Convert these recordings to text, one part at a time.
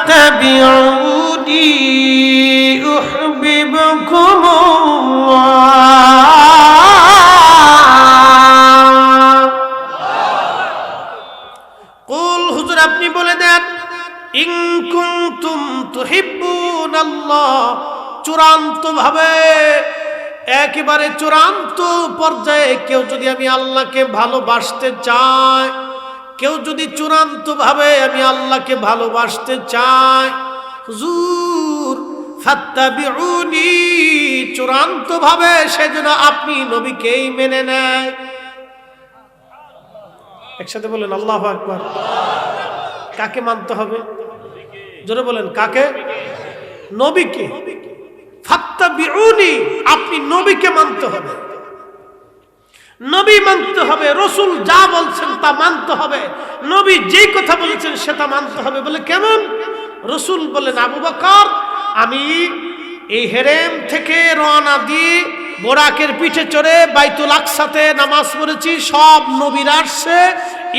ফাত্তাবিউনি উহিব্বুকুমুল্লাহ। কুল হুজুর আপনি বলে দেন ইন কুনতুম তুহিব্বুনাল্লাহ, চূড়ান্ত ভাবে একেবারে চূড়ান্ত পর্যায়ে কেউ যদি আমি আল্লাহকে ভালোবাসতে চায়, কেউ যদি চূড়ান্ত ভাবে আমি আল্লাহকে ভালোবাসতে চাই, হুজুর ফাত্তাবিউনি, চূড়ান্ত ভাবে সেজন্য আপনি নবীকেই মেনে নেয়। একসাথে বলেন আল্লাহু আকবার। কাকে মানতে হবে? জোরে বলেন কাকে? নবীকে। ফাত্তাবিউনি, আপনি নবীকে মানতে হবে, নবী মানতে হবে, রসুল যা বলছেন তা মানতে হবে, নবী যেই কথা বলেছেন সেটা মানতে হবে। বলে কেমন? রসুল বলেন আবু বকর আমি এই হেরেম থেকে রওনা দিয়ে বোরাকের পিঠে চড়ে বাইতুল আকসাতে নামাজ পড়েছি, সব নবীরা আসছে,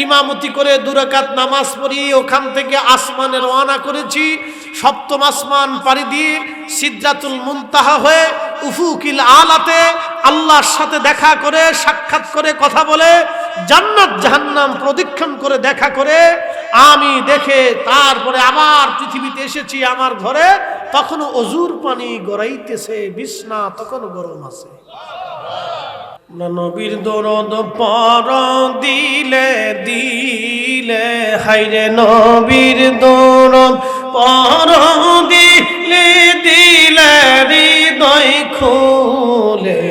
ইমামতি করে 2 রাকাত নামাজ পড়ি, ওখান থেকে আসমানে রওনা করেছি, সপ্তম আসমান পাড়ি দিয়ে সিদরাতুল মুনতাহা হয়ে উফুকিল আলাতে আল্লাহর সাথে দেখা করে, সাক্ষাৎ করে, কথা বলে, জান্নাত জাহান্নাম প্রদক্ষিণ করে দেখা করে আমি দেখে তারপরে আবার পৃথিবীতে এসেছি আমার ঘরে, তখনও অজুর পানি গড়াইতেছে, বিছনা তখন গরম আছে। নবীর দরদ পর দিলে দিলে, হায়রে নবীর দরদ পর দিলে দিলে, হৃদয় খুলে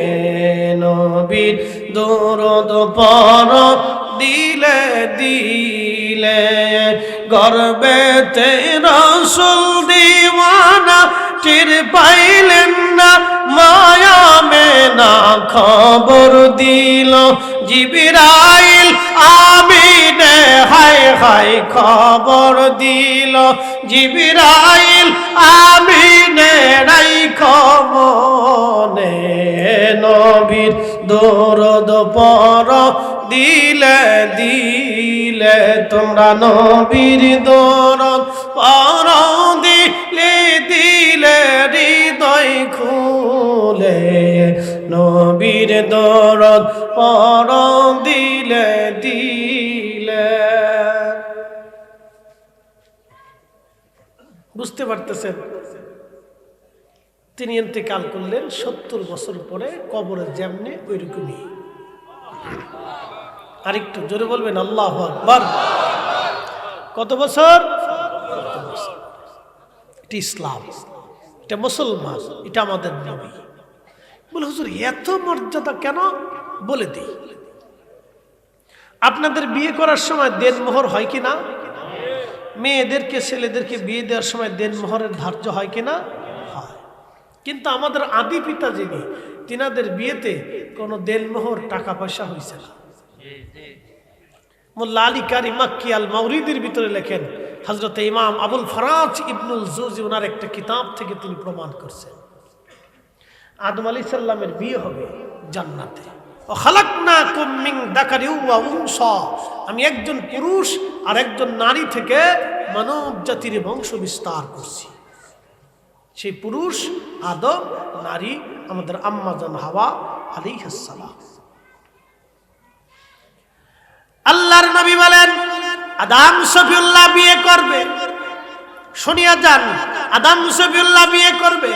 নবীর দরদ পর দিলে দিলে, গর্বেতে রাসূল দিওয়ানা টের পাইলেন না, মায়া মেনা খবর দিল জিবরাইল আমিনে, হায় হায় খবর দিল জিবরাইল আমিনে, রাইখো মনে নবীর দরদ পর দিলে দিলে, তোমরা নবীর দরদ পর দিলে দিলে, হৃদয় খুলে নবীর দরদ পর দিলে দিলে। বুঝতে পারতেছেন? তিনি ইন্তেকাল করলেন 70 বছর পরে, কবরে যেমনি ওইরকমই। আরেকটু জোরে বলবেন আল্লাহু আকবার। কত বছর? এটা ইসলাম, এটা মুসলমান, এটা আমাদের নবী। বলে হুজুর এত মর্যাদা কেন? বলে দিই, আপনাদের বিয়ে করার সময় দেনমোহর হয় কিনা? মেয়েদেরকে ছেলেদেরকে বিয়ে দেওয়ার সময় দেনমোহরের ধার্য হয় কিনা? হয়। কিন্তু আমাদের আদি পিতা যিনি, তিনাদের বিয়েতে কোনো দেনমোহর টাকা পয়সা হয়েছে না। মোল্লা আলী কারি মাক্কি আল মাউরিদির ভিতরে লেখেন, হযরত ইমাম আবুল ফরাজ ইবনুল জুজি ওনার একটা কিতাব থেকে তিনি প্রমাণ করছেন, আদম আলাইহিস সালামের বিয়ে হবে জান্নাতে। ও খালাকনাকুম মিন যাকারিন ওয়া উনসা, আমি একজন পুরুষ আর একজন নারী থেকে মানব জাতির বংশ বিস্তার করছি। সেই পুরুষ আদম, নারী আমাদের আম্মা জান হাওয়া আলাইহিস সালাম। আল্লাহর নবী বলেন আদম সফিউল্লাহ বিয়ে করবে, শুনিয়া যান, আদম সফিউল্লাহ বিয়ে করবে,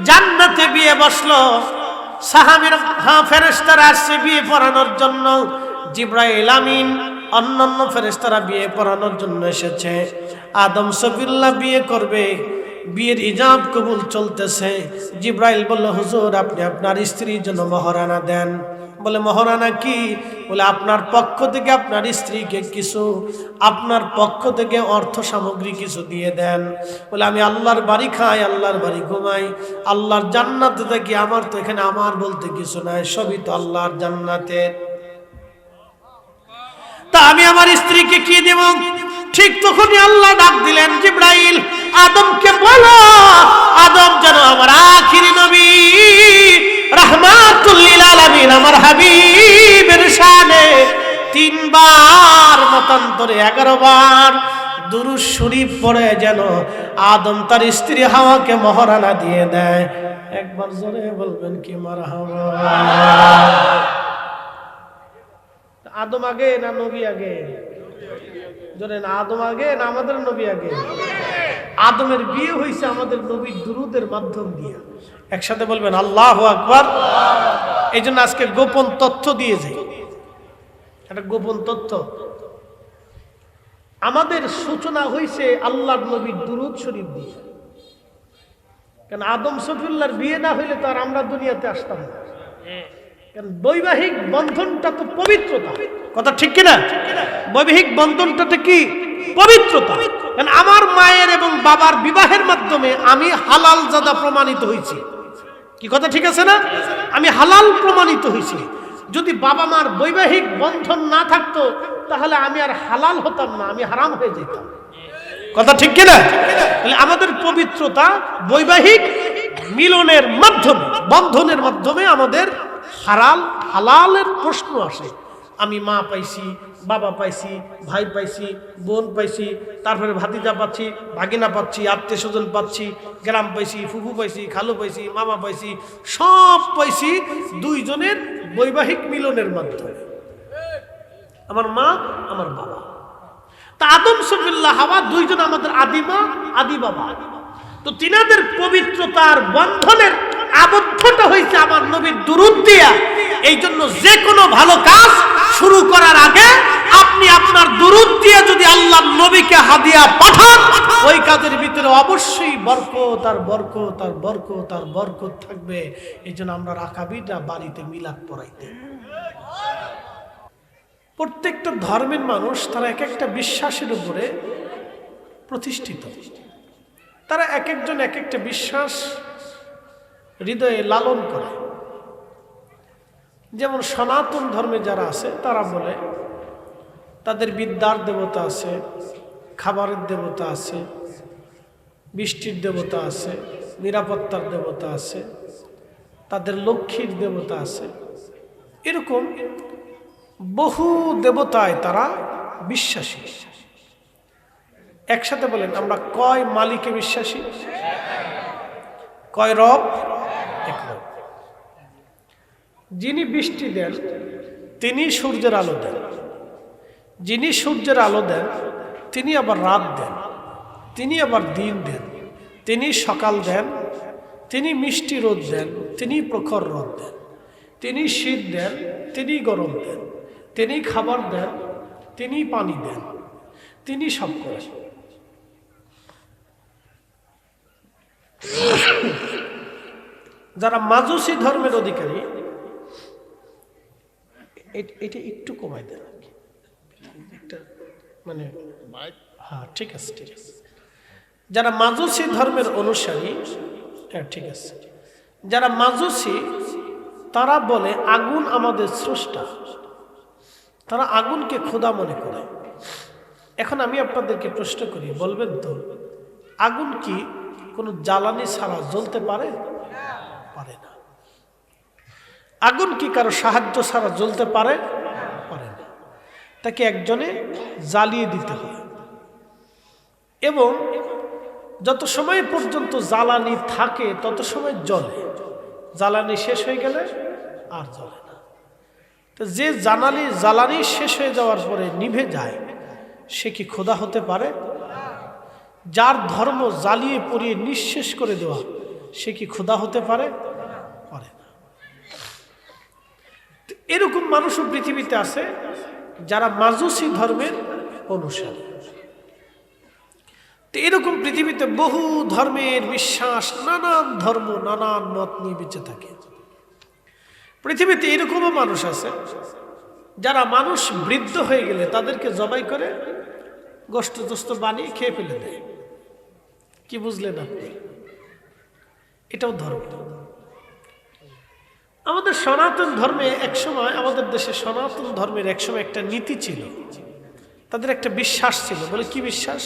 জান্নাতে বিয়ে বসলো, সাহাবীরা ফেরেশতারা আসছে বিয়ে পড়ানোর জন্য, জিবরাইল আমিন অন্যান্য ফেরেশতারা বিয়ে পড়ানোর জন্য এসেছে। আদম সফিউল্লাহ বিয়ে করবে, বিয়ের ইজাব কবুল চলতেছে। জিবরাইল বলল হুজুর আপনি আপনার স্ত্রীর জন্য মহারানা দেন। বলে মহারানা কি? বলে আপনার পক্ষ থেকে আপনার স্ত্রীকে কিছু, আপনার পক্ষ থেকে অর্থ সামগ্রী কিছু দিয়ে দেন। বলে আমি আল্লাহর বাড়ি খাই, আল্লাহর বাড়ি ঘুমাই, আল্লাহর জান্নাতে থাকি, আমার তো এখানে আমার বলতে কিছু নাই, সবই তো আল্লাহর জান্নাতে, তা আমি আমার স্ত্রীকে কি দেব? ঠিক তখনই আল্লাহ ডাক দিলেন জিবরাইল আদমকে বলো আদম যেন আমার আখিরি নবী রাহমাতুল লিল আলামিন আমার হাবিবের শানে 3 বার মতান্তরে 11 বার দুরূদ শরীফ পড়ে যেন আদম তার স্ত্রী হাওয়াকে মহারানা দিয়ে দেয়। একবার জোরে বলবেন কি মারহাবা। আদম আগে না নবী আগে? জোরে না, আদম আগে না আমাদের নবী আগে? আদমের বিয়ে হয়েছে আমাদের নবীর দুরূদের মাধ্যম দিয়ে। একসাথে বলবেন আল্লাহু আকবার। এই জন্য আজকে গোপন তথ্য দিয়ে যাই, একটা গোপন তথ্য। আমাদের সূচনা হয়েছে আল্লাহর নবীর দুরূদ শরীফ দিয়ে। কারণ আদম সফিউল্লাহর বিয়ে না হইলে তো আর আমরা দুনিয়াতে আসতাম না। কারণ বৈবাহিক বন্ধনটা তো পবিত্রতা, কথা ঠিক কিনা? বৈবাহিক বন্ধনটা কি? পবিত্রতা। কারণ আমার মায়ের এবং বাবার বিবাহের মাধ্যমে আমি হালাল জাদা প্রমাণিত হয়েছি। কি কথা ঠিক আছে না? আমি হালাল প্রমাণিত হয়েছি। যদি বাবা মার বৈবাহিক বন্ধন না থাকতো তাহলে আমি আর হালাল হতাম না, আমি হারাম হয়ে যেতাম। কথা ঠিক কিনা? তাহলে আমাদের পবিত্রতা বৈবাহিক মিলনের মাধ্যমে, বন্ধনের মাধ্যমে আমাদের হালালের প্রশ্ন আসে। আমি মা পাইছি, বাবা পাইছি, ভাই পাইছি, বোন পাইছি, তারপরে ভাতিজা পাচ্ছি, ভাগিনা পাচ্ছি, আত্মীয় স্বজন পাচ্ছি, গ্রাম পাইছি, ফুফু পাইছি, খালু পাইছি, মামা পাইছি, সব পাইছি দুইজনের বৈবাহিক মিলনের মাধ্যমে। আমার মা, আমার বাবা। তা আদম সফিউল্লাহ হাওয়া দুইজন আমাদের আদিমা, আদি বাবা। তো তিনাদের পবিত্রতার বন্ধনের আবদ্ধটা হয়েছে আমার নবীর দুরূদ দিয়া। এই জন্য যে কোনো ভালো কাজ শুরু করার আগে আপনি আপনার দুরূদ দিয়ে যদি আল্লাহর নবীকে হাদিয়া পাঠান, ওই কাজের ভিতরে অবশ্যই বরকত আর বরকত আর বরকত আর বরকত থাকবে। এই জন্য আমরা রাকাবিরা বাড়িতে মিলাদ পড়াইতে। প্রত্যেকটা ধর্মের মানুষ তারা এক একটা বিশ্বাসের উপরে প্রতিষ্ঠিত। তারা এক একজন এক একটা বিশ্বাস হৃদয়ে লালন করে। যেমন সনাতন ধর্মে যারা আছে তারা বলে তাদের বিদ্যার দেবতা আছে, খাবারের দেবতা আছে, বৃষ্টির দেবতা আছে, নিরাপত্তার দেবতা আছে, তাদের লক্ষ্মীর দেবতা আছে। এরকম বহু দেবতায় তারা বিশ্বাসী। একসাথে বলেন আমরা কয় মালিকে বিশ্বাসী? কয় রব? এক রব। যিনি বৃষ্টি দেন তিনি সূর্যের আলো দেন, যিনি সূর্যের আলো দেন তিনি আবার রাত দেন, তিনি আবার দিন দেন, তিনি সকাল দেন, তিনি মিষ্টি রোদ দেন, তিনি প্রখর রোদ দেন, তিনি শীত দেন, তিনি গরম দেন, তিনি খাবার দেন, তিনি পানি দেন, তিনি সব করেন। যারা মাজুসি ধর্মের অধিকারী, এটা একটু কমাই দেন একটা, মানে হ্যাঁ ঠিক আছে ঠিক আছে। যারা মাজুসি ধর্মের অনুসারী, হ্যাঁ ঠিক আছে, যারা মাজুসি তারা বলে আগুন আমাদের স্রষ্টা, তারা আগুনকে খোদা মনে করে। এখন আমি আপনাদেরকে প্রশ্ন করি, বলবেন তো আগুন কি কোনো জ্বালানি ছাড়া জ্বলতে পারে? পারে না। আগুন কি কারো সাহায্য ছাড়া জ্বলতে পারে? পারে না। তাকে একজনে জ্বালিয়ে দিতে হয়, এবং যত সময় পর্যন্ত জ্বালানি থাকে তত সময় জ্বলে, জ্বালানি শেষ হয়ে গেলে আর জ্বলে না। তো যে জ্বালানি শেষ হয়ে যাওয়ার পরে নিভে যায় সে কি খোদা হতে পারে? যার ধর্ম জ্বালিয়ে পুড়িয়ে নিঃশেষ করে দেওয়া সে কি খোদা হতে পারে? পারে না। এরকম মানুষও পৃথিবীতে আছে যারা মাজুসি ধর্মের অনুসারী। তো এরকম পৃথিবীতে বহু ধর্মের বিশ্বাস, নানান ধর্ম নানান মত নিয়ে বেঁচে থাকে। পৃথিবীতে এরকমও মানুষ আছে যারা মানুষ বৃদ্ধ হয়ে গেলে তাদেরকে জবাই করে গোশত টোস্ত বানিয়ে খেয়ে ফেলে দেয়। কি বুঝলেন আপনি? এটাও ধর্ম। আমাদের সনাতন ধর্মে একসময়, আমাদের দেশে সনাতন ধর্মের একসময় একটা নীতি ছিল, তাদের একটা বিশ্বাস ছিল। বলে কি বিশ্বাস?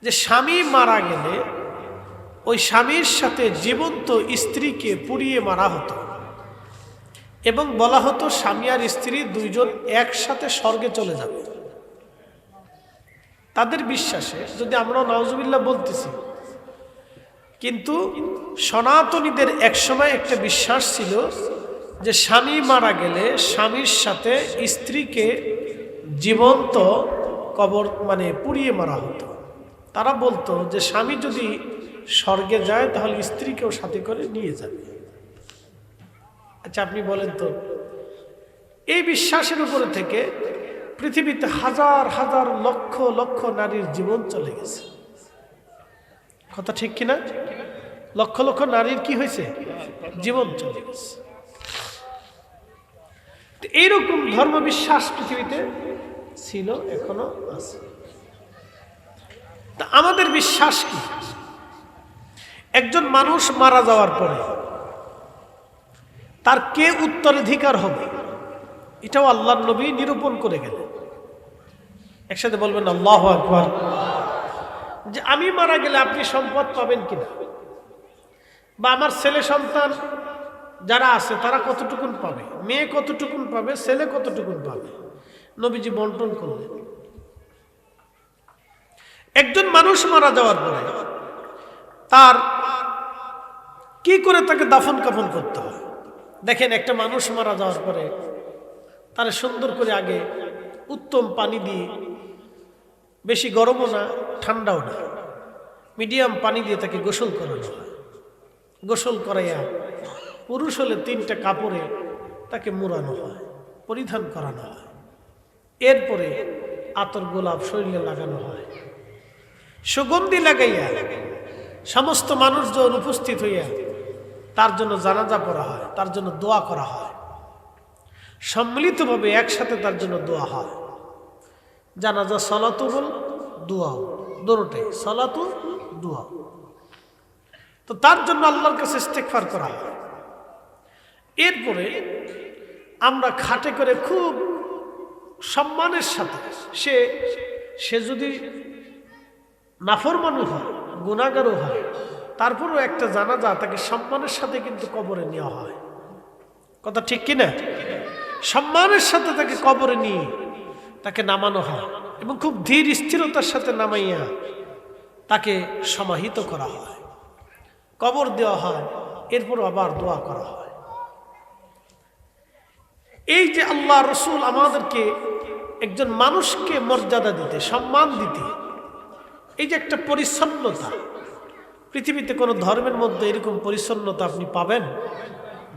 যে স্বামী মারা গেলে ওই স্বামীর সাথে জীবন্ত স্ত্রীকে পুড়িয়ে মারা হতো, এবং বলা হতো স্বামী আর স্ত্রী দুইজন একসাথে স্বর্গে চলে যাবে। তাদের বিশ্বাসে, যদি আমরাও নাউজুবিল্লাহ বলতেছি, কিন্তু সনাতনীদের একসময় একটা বিশ্বাস ছিল যে স্বামী মারা গেলে স্বামীর সাথে স্ত্রীকে জীবন্ত কবর মানে পুড়িয়ে মারা হতো। তারা বলতো যে স্বামী যদি স্বর্গে যায় তাহলে স্ত্রীকেও সাথে করে নিয়ে যাবে। আচ্ছা আপনি বলেন তো, এই বিশ্বাসের উপরে থেকে পৃথিবীতে হাজার হাজার লক্ষ লক্ষ নারীর জীবন চলে গেছে, কথা ঠিক কিনা? লক্ষ লক্ষ নারীর কি হয়েছে? জীবন চলে গেছে। এইরকম ধর্মবিশ্বাস পৃথিবীতে ছিল, এখনো আছে। তা আমাদের বিশ্বাস কি? একজন মানুষ মারা যাওয়ার পরে তার কে উত্তরাধিকার হবে, এটাও আল্লাহর নবী নিরূপণ করে গেলেন। একসাথে বলবেন আল্লাহু আকবার। যে আমি মারা গেলে আপনি সম্পদ পাবেন কিনা, বা আমার ছেলে সন্তান যারা আছে তারা কতটুকুন পাবে, মেয়ে কতটুকুন পাবে, ছেলে কতটুকুন পাবে, নবীজি বন্টন করলেন। একজন মানুষ মারা যাওয়ার পরে তার কি করে তাকে দাফন কাফন করতে হয়। দেখেন, একটা মানুষ মারা যাওয়ার পরে তার সুন্দর করে আগে উত্তম পানি দিয়ে, বেশি গরমও না ঠান্ডাও না, মিডিয়াম পানি দিয়ে তাকে গোসল করানো হয়। গোসল করাইয়া পুরুষ হলে 3টা কাপড়ে তাকে মুড়ানো হয়, পরিধান করানো হয়। এরপরে আতর গোলাপ শরীরে লাগানো হয়, সুগন্ধি লাগাইয়া সমস্ত মানুষজন উপস্থিত হইয়া তার জন্য জানাজা পড়া হয়, তার জন্য দোয়া করা হয়। সম্মিলিতভাবে একসাথে তার জন্য দোয়া হয়। জানাজা সালাতু বল, দোয়াও, দুটোটাই, সালাতু দোয়া। তো তার জন্য আল্লাহর কাছে ইস্তেগফার করা হয়। এরপরে আমরা খাটে করে খুব সম্মানের সাথে, সে যদি নাফরমানও হয়, গুনাহগারও হয়, তারপরেও একটা জানাজা তাকে সম্মানের সাথে কিন্তু কবরে নেওয়া হয়, কথা ঠিক কিনা? সম্মানের সাথে তাকে কবরে নিয়ে তাকে নামানো হয় এবং খুব ধীর স্থিরতার সাথে নামাইয়া তাকে সমাহিত করা হয়, কবর দেওয়া হয়, এরপর আবার দোয়া করা হয়। এই যে আল্লাহ রসুল আমাদেরকে একজন মানুষকে মর্যাদা দিতে, সম্মান দিতে, এই যে একটা পরিচ্ছন্নতা, পৃথিবীতে কোনো ধর্মের মধ্যে এরকম পরিচ্ছন্নতা আপনি পাবেন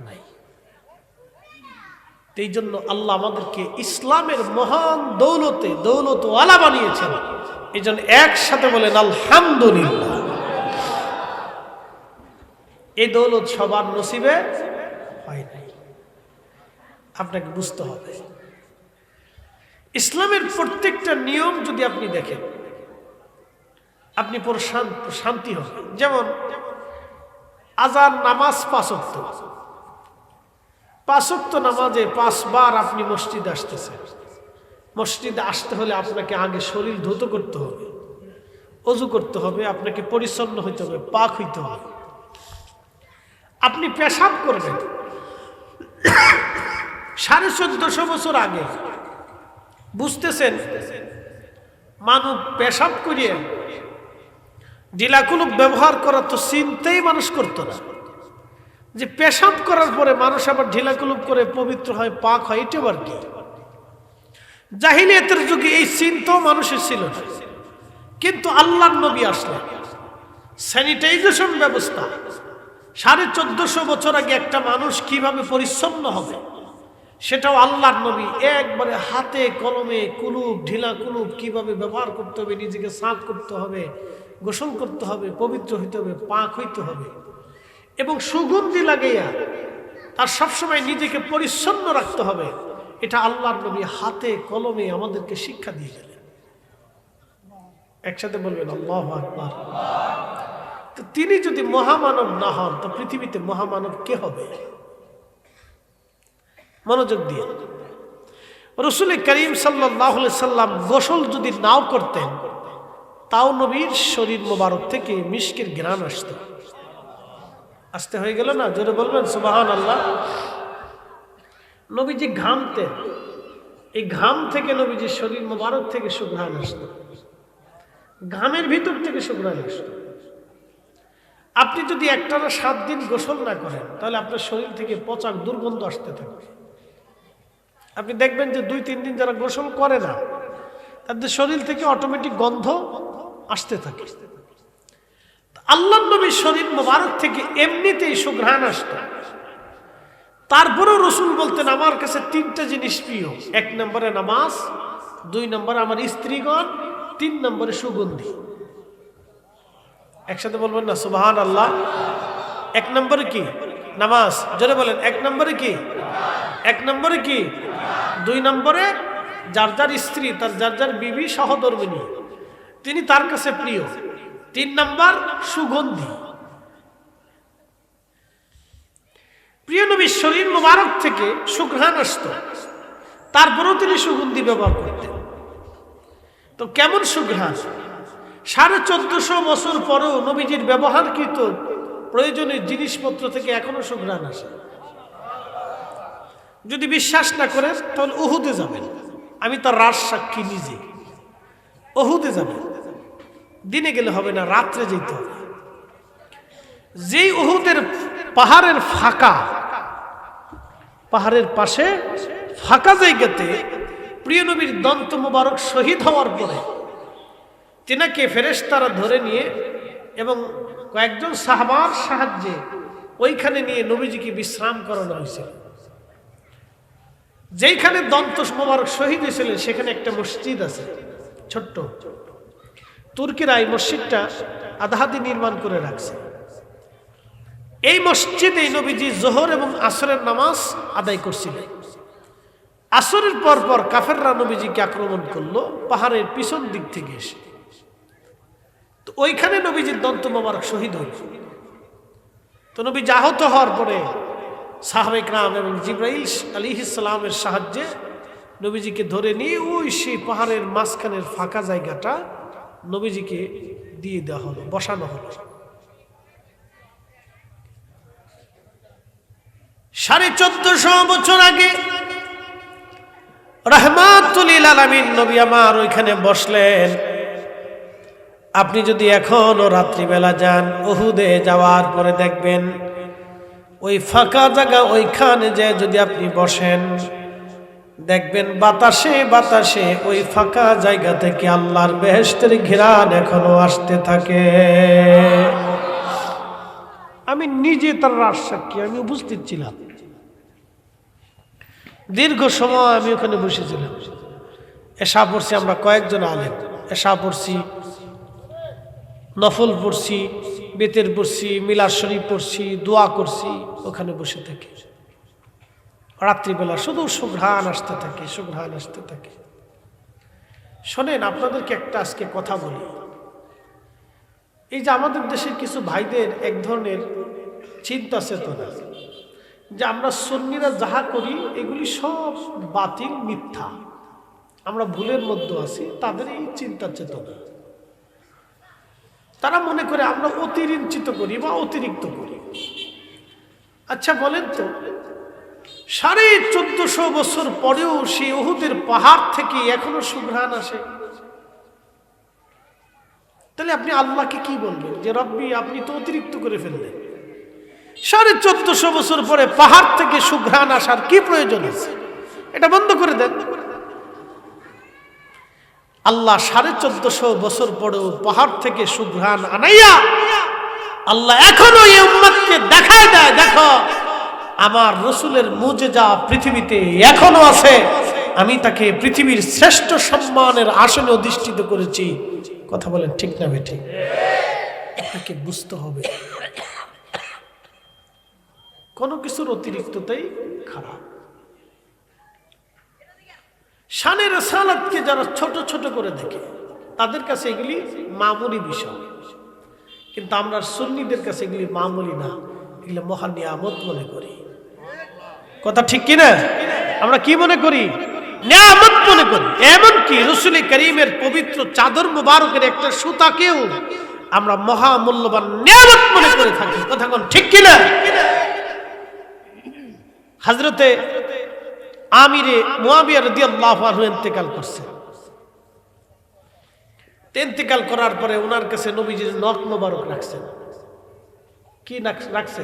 নাই। এই জন্য আল্লাহ আমাদেরকে ইসলামের মহান দৌলতওয়ালা বানিয়েছেন। এই জন্য একসাথে বলেন আলহামদুলিল্লাহ। এই দৌলত সবার নসিবে হয় নাই, আপনাকে বুঝতে হবে। ইসলামের প্রত্যেকটা নিয়ম যদি আপনি দেখেন, আপনি পুরো শান্তি হবে। যেমন আজান নামাজ 5 ওয়াক্ত, 5 ওয়াক্ত নামাজে 5 বার আপনি মসজিদে আসতেছেন। মসজিদে আসতে হলে আপনাকে আগে শরীর ধৌত করতে হবে, ওযু করতে হবে, আপনাকে পরিচ্ছন্ন হইতে হবে, পাক হইতে হবে। আপনি পেশাব করবেন 1450 বছর আগে, বুঝতেছেন? মানব পেশাব করিয়ে ঢিলাকুলুপ ব্যবহার করা তো চিন্তাই মানুষ করতো না, যে পেশাব করার পরে মানুষ আবার ঢিলাকুলুপ করে পবিত্র হয়, পাক হয়, এটা আবার কি? জাহিলিয়াতের যুগে এই চিন্তাও মানুষের ছিল না। কিন্তু আল্লাহর নবী আসলেন, স্যানিটাইজেশন ব্যবস্থা। 1450 বছর আগে একটা মানুষ কিভাবে পরিচ্ছন্ন হবে সেটাও আল্লাহর নবী একবারে হাতে কলমে কুলুপ, ঢিলা কুলুপ কিভাবে ব্যবহার করতে হবে, নিজেকে সাফ করতে হবে, গোসল করতে হবে, পবিত্র হইতে হবে, পাক হইতে হবে, এবং সুগন্ধি লাগাইয়া তার সবসময় নিজেকে পরিচ্ছন্ন রাখতে হবে, এটা আল্লাহর নবী হাতে কলমে আমাদেরকে শিক্ষা দিয়ে গেলেন। একসাথে বলবেন আল্লাহু আকবার। তো তিনি যদি মহামানব না হন তো পৃথিবীতে মহামানব কে হবে? মনোযোগ দিয়ে, রাসূল করিম সাল্লাল্লাহু আলাইহি সাল্লাম গোসল যদি নাও করতেন তাও নবীর শরীর মোবারক থেকে মিশকের ঘ্রাণ আসত। আসতে হয়ে গেল না? জোরে বলবেন সুবহানাল্লাহ। নবীজি ঘামতেন, এই ঘাম থেকে নবীজির শরীর মোবারক থেকে সুঘ্রাণ আসত। ঘামের ভিতর থেকে সুঘ্রাণ আসতো। আপনি যদি একটানা 7 দিন গোসল না করেন তাহলে আপনার শরীর থেকে পচা দুর্গন্ধ আসতে থাকবে। আপনি দেখবেন যে 2-3 দিন যারা গোসল করে না তাদের শরীর থেকে অটোমেটিক গন্ধ আসতে থাকে। আল্লাহর নবীর শরীর মোবারক থেকে এমনিতেই সুঘ্রাণ আসতো। তারপরেও রসুল বলতেন আমার কাছে 3টা জিনিস প্রিয়। 1 নম্বরে নামাজ, 2 নম্বরে আমার স্ত্রীগণ, 3 নম্বরে সুগন্ধি। একসাথে বলবেন না সুবহানাল্লাহ। 1 নম্বরে কি? নামাজ। জোরে বলেন 1 নম্বরে কি? 1 নম্বরে কি? 2 নম্বরে যার যার স্ত্রী, তার যার যার বিবি সহধর্মিণী, তিনি তার কাছে প্রিয়। 3 নম্বর সুগন্ধি। প্রিয় নবীর শরীর মোবারক থেকে সুঘ্রাণ আসতো, তারপরেও তিনি সুগন্ধি ব্যবহার করতেন। তো কেমন সুঘ্রাণ? 1450 বছর পরেও নবীজির ব্যবহারকৃত প্রয়োজনীয় জিনিসপত্র থেকে এখনো সুঘ্রাণ আসে। যদি বিশ্বাস না করেন তাহলে উহুদে যাবেন, আমি তার রাজ সাক্ষী নিজে। উহুদে যাবেন, দিনে গেলে হবে না, রাত্রে যেতে হবে। যেই উহুদের পাহাড়ের ফাঁকা, পাহাড়ের পাশে ফাঁকা জায়গাতে প্রিয় নবীর দন্ত মোবারক শহীদ হওয়ার পরে তিনাকে ফেরেশতারা ধরে নিয়ে এবং কয়েকজন সাহাবার সাহায্যে ওইখানে নিয়ে নবীজিকে বিশ্রাম করানো হয়েছিল। যেইখানে দন্ত মোবারক শহীদ হয়েছিলেন সেখানে একটা মসজিদ আছে ছোট্ট। তুর্কিরা এই মসজিদটা আধাহাদি নির্মাণ করে রাখছে। এই মসজিদে নবীজি জোহর এবং আসরের নামাজ আদায় করছিলেন। আসরের পর পর কাফেররা নবীজিকে আক্রমণ করলো পাহাড়ের পিছন দিক থেকে এসে। তো ওইখানে নবীজির দন্ত মোবারক শহীদ হইল। তো নবীজি আহত হওয়ার পরে সাহাবে কিরাম এবং জিবরাইল আলাইহিস সালামের সাহায্যে নবীজিকে ধরে নিয়ে ওই সেই পাহাড়ের মাঝখানের ফাঁকা জায়গাটা নবীজিকে দিয়ে দেওয়া হলো, বসানো হলো। 1450 বছর আগে রাহমাতুল লিল আলামিন নবী আমার ওইখানে বসলেন। আপনি যদি এখনো রাত্রিবেলা যান, উহুদে যাওয়ার পরে দেখবেন ওই ফাঁকা জায়গা, ওইখানে যে যদি আপনি বসেন দেখবেন বাতাসে বাতাসে ওই ফাঁকা জায়গা থেকে আল্লাহর বেহেশতের ঘিরান এখনো আসতে থাকে। আমি নিজে তার রাজ সাক্ষী, আমি উপস্থিত ছিলাম। দীর্ঘ সময় আমি ওখানে বসেছিলাম। এশা পড়ছি আমরা কয়েকজন আলেম, এশা পড়ছি, নফল পড়ছি, বেতের পড়ছি, মিলাদ শরীফ পড়ছি, দোয়া করছি ওখানে বসে থাকি। রাত্রিবেলা শুধু সুঘ্রাণ আসতে থাকে, সুঘ্রাণ আসতে থাকে। শোনেন, আপনাদেরকে একটা আজকে কথা বলি। এই যে আমাদের দেশের কিছু ভাইদের এক ধরনের চিন্তা চেতনা যে আমরা সুন্নিরা যাহা করি এগুলি সব বাতিল, মিথ্যা, আমরা ভুলের মধ্যে আছি, তাদের এই চিন্তা চেতনা। তারা মনে করে আমরা অতিরঞ্চিত করি বা অতিরিক্ত করি। আচ্ছা বলেন তো, 1450 বছর পরেও সেই উহুদের পাহাড় থেকে এখনো সুঘ্রাণ আসে, তাহলে আপনি আল্লাহকে কি বলবেন যে রব্বি আপনি তো অতিরিক্ত করে ফেললেন? 1450 বছর পরে পাহাড় থেকে সুঘ্রাণ আসার কি প্রয়োজন আছে? এটা বন্ধ করে দেন। আল্লাহ 1450 বছর পরেও পাহাড় থেকে সুঘ্রাণ আনাইয়া আল্লাহ এখনো এই উম্মতকে দেখায় দেয়, দেখো আমার রসুলের মুজিজা পৃথিবীতে এখনো আছে, আমি তাকে পৃথিবীর শ্রেষ্ঠ সম্মানের আসনে অধিষ্ঠিত করেছি। কথা বলেন ঠিক না বেঠিক? আপনাকে বুঝতে হবে কোনো কিছুর অতিরিক্ততাই খারাপ। শানে রাসালাতকে যারা ছোট ছোট করে দেখে তাদের কাছে এগুলি মামুলি বিষয়, কিন্তু আমরা সুন্নিদের কাছে এগুলি মামুলি না, এগুলি মহা নিয়ামত মনে করি। কথা ঠিক কিনা? আমরা কি মনে করি? নিয়ামত মনে করি। এমনকি রাসূল করিমের পবিত্র চাদর মুবারকের একটা সুতাকেও আমরা মহা মূল্যবান নিয়ামত মনে করে থাকি। কথা কোন ঠিক কিনা? হযরতে আমিরে মুয়াবিয়া রাদিয়াল্লাহু আনহু ইন্তেকাল করছেন। ইন্তেকাল করার পরে ওনার কাছে নবীজির নখ মোবারক রাখছেন। কি রাখছে?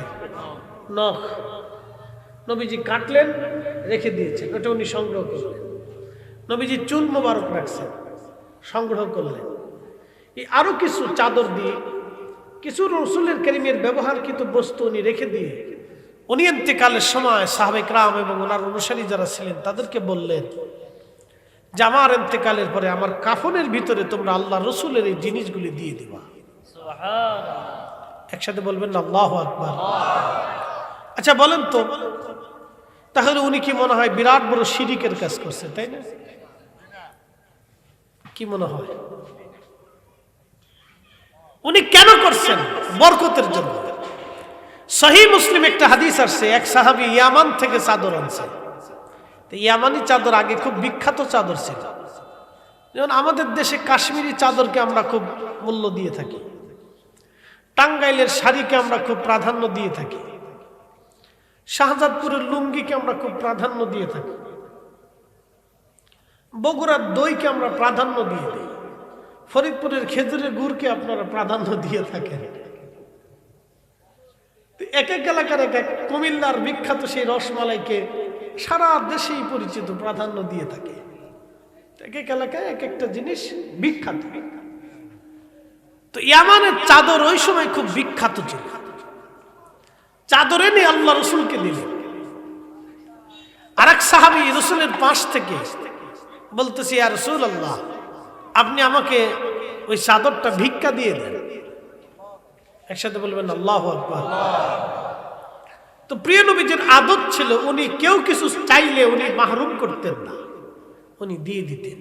নখ। নবীজি কাটলেন, রেখে দিয়েছেন, ওটা উনি সংগ্রহ করলেন। নবীজি চুল মোবারক রাখছেন, সংগ্রহ করলেন। এই আরো কিছু চাদর দিয়ে কিছু রাসূলের কারীমের ব্যবহারকৃত বস্তু উনি রেখে দিয়ে উনি ইন্তেকালের সময় সাহাবে কেরাম এবং ওনার অনুসারী যারা ছিলেন তাদেরকে বললেন যে আমার ইন্তেকালের পরে আমার কাফনের ভিতরে তোমরা আল্লাহ রসুলের এই জিনিসগুলি দিয়ে দিবা। একসাথে বলবেন না আল্লাহু আকবার। আচ্ছা বলেন তো, তাহলে উনি কি মনে হয় বিরাট বড় শিরিকের কাজ করছে, তাই না? কি মনে হয় উনি কেন করছেন? বরকতের জন্য। সহিহ মুসলিম একটা হাদিস আসছে, এক সাহাবী ইয়ামান থেকে চাদর আনছে। ইয়ামানি চাদর আগে খুব বিখ্যাত চাদর ছিল। যেমন আমাদের দেশে কাশ্মীরি চাদরকে আমরা খুব মূল্য দিয়ে থাকি, টাঙ্গাইলের শাড়িকে আমরা খুব প্রাধান্য দিয়ে থাকি, শাহজাদপুরের লুঙ্গিকে আমরা খুব প্রাধান্য দিয়ে থাকি, বগুড়ার দইকে আমরা প্রাধান্য দিয়ে দিই, ফরিদপুরের খেজুরের গুড়কে আপনারা প্রাধান্য দিয়ে থাকেন। এক এক এলাকার এক এক, কুমিল্লার বিখ্যাত সেই রসমালাইকে সারা দেশেই পরিচিত, প্রাধান্য দিয়ে থাকে। এক এক এলাকায় এক একটা জিনিস বিখ্যাত। তো ইয়ামানের চাদর ওই সময় খুব বিখ্যাত ছিল। চাদরে নিয়ে আল্লাহ রসুলকে দিলেন। আর এক সাহাবী রসুলের পাশ থেকে বলতেছি, ইয়া রাসূলুল্লাহ, আপনি আমাকে ওই চাদরটা ভিক্ষা দিয়ে দেন। একসাথে বলবেন আল্লাহু আকবার। তো প্রিয় নবীজির আদত ছিল উনি কেউ কিছু চাইলে উনি মাহরুম করতেন না, উনি দিয়ে দিতেন।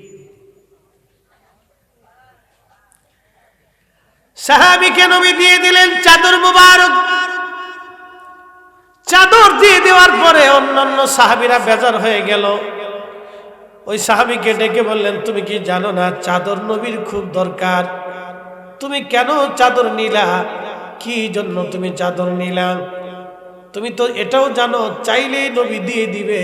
সাহাবীকে নবী দিয়ে দিলেন চাদর মুবারক। চাদর দিয়ে দেওয়ার পরে অন্যান্য সাহাবীরা বেজার হয়ে গেল। ওই সাহাবীকে ডেকে বললেন, তুমি কি জানো না চাদর নবীর খুব দরকার? তুমি কেন চাদর নিলা? কি জন্য তুমি চাদর নিলা? তুমি তো এটাও জানো চাইলেই নবী দিয়ে দিবে।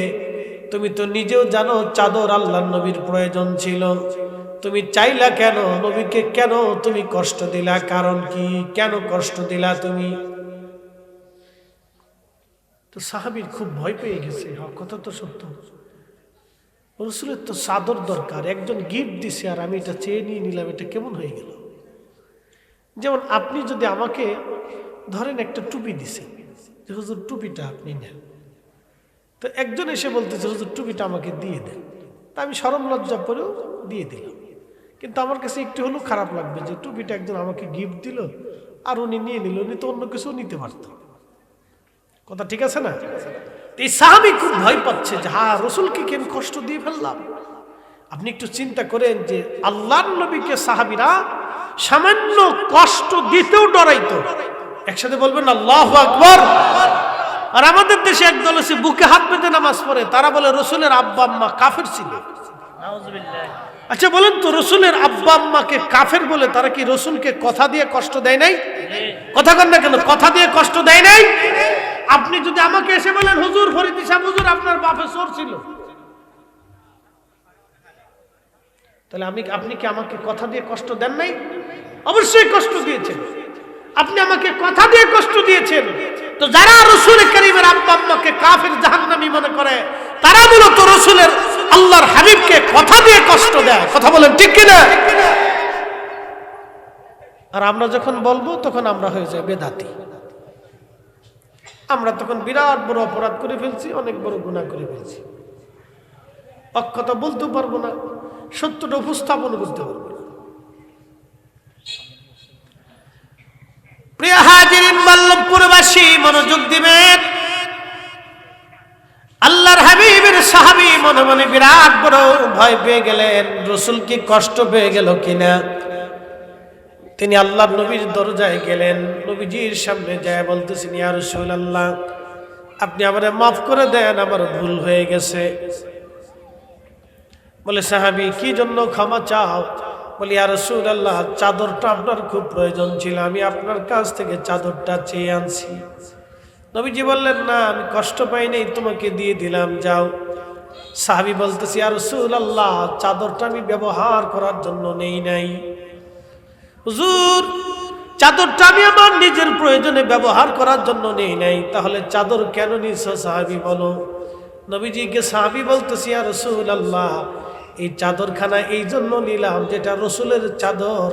তুমি তো নিজেও জানো চাদর আল্লাহর নবীর প্রয়োজন ছিল। তুমি চাইলা কেন? নবীকে কেন তুমি কষ্ট দিলা? কারণ কি? কেন কষ্ট দিলা তুমি? তো সাহাবীর খুব ভয় পেয়ে গেছে। কথা তো সত্য, রাসূলের তো চাদর দরকার, একজন গিফট দিছে আর আমি এটা চেয়ে নিয়ে নিলাম, এটা কেমন হয়ে গেল? যেমন আপনি যদি আমাকে ধরেন একটা টুপি দিছেন, যে হুজুর টুপিটা আপনি নেন, তো একজন এসে বলতেছে হুজুর টুপিটা আমাকে দিয়ে দেন, তা আমি শরম লজ্জা পরেও দিয়ে দিলাম। কিন্তু আমার কাছে একটু হলেও খারাপ লাগবে যে টুপিটা একজন আমাকে গিফট দিল আর উনি নিয়ে নিল, উনি তো অন্য কিছু নিতে পারত। কথা ঠিক আছে না? এই সাহাবী খুব ভয় পাচ্ছে যে হ্যাঁ রসুলকে কেন কষ্ট দিয়ে ফেললাম। আপনি একটু চিন্তা করেন যে আল্লাহর নবীকে সাহাবীরা সামান্য কষ্ট দিতেও ডরাইতো। একসাথে বলবেন আল্লাহু আকবার। আর আমাদের দেশে একদল আছে বুকে হাত বেঁধে নামাজ পড়ে, তারা বলে রসুলের আব্বা আম্মা কাফের ছিল। আচ্ছা বলেন তো, রসুলের আব্বা আম্মাকে কাফের বলে তারা কি রসুলকে কথা দিয়ে কষ্ট দেয় নাই? কথা কন না কেন? কথা দিয়ে কষ্ট দেয় নাই? আপনি যদি আমাকে এসে বলেন হুজুর ফরিদ সাহেব হুজুর আপনার বাপে চোর ছিল, তাহলে আপনি কি আমাকে কথা দিয়ে কষ্ট দেন নাই? অবশ্যই কষ্ট দিয়েছেন। আপনি আমাকে কথা দিয়ে কষ্ট দিয়েছেন। তো যারা রাসূল কারীমের আব্বা আম্মাকে কাফের জাহান্নামী মনে করে, তারা মূলত রাসূলের আল্লাহর হাবিবকে কথা দিয়ে কষ্ট দেয়। কথা বলেন ঠিক কিনা? আর আমরা যখন বলবো তখন আমরা হয়ে যাই বেদাতি। আমরা তখন বিরাট বড় অপরাধ করে ফেলছি, অনেক বড় গুনাহ করে ফেলছি। কথা বলতে পারবো না, সত্যটা উপস্থাপন করতে পারবো না। প্রিয় হাজিরিন, বল্লভপুরবাসী মনোযোগ দিবেন। আল্লাহর হাবিবের সাহাবী মনে মনে বিরাট বড় ভয় পেয়ে গেলেন, রাসূল কি কষ্ট পেয়ে গেল কিনা। তিনি আল্লাহর নবীর দরজায় গেলেন, নবীজির সামনে যায় বলতেছেন, ইয়া রাসূলুল্লাহ, আপনি আমারে মাফ করে দেন, আমার ভুল হয়ে গেছে। বলে সাহাবী, কি জন্য ক্ষমা চাও? বলি, ইয়া রাসূলুল্লাহ, চাদরটা আপনার খুব প্রয়োজন ছিল, আমি আপনার কাছ থেকে চাদরটা চেয়ে আনছি। নবীজি বললেন, না, আমি কষ্ট পাই নাই, তোমাকে দিয়ে দিলাম, যাও। সাহাবী বলতেছি, ইয়া রাসূলুল্লাহ, চাদরটা আমি ব্যবহার করার জন্য নেই নাই, হুজুর চাদরটা আমি আমার নিজের প্রয়োজনে ব্যবহার করার জন্য নেই নাই, তাহলে চাদর কেন নিছো সাহাবী বলো। নবীজিকে সাহাবী বলতেছি, ইয়া রাসূলুল্লাহ, এই চাদরখানা এই জন্য নিলাম যেটা রসুলের চাদর,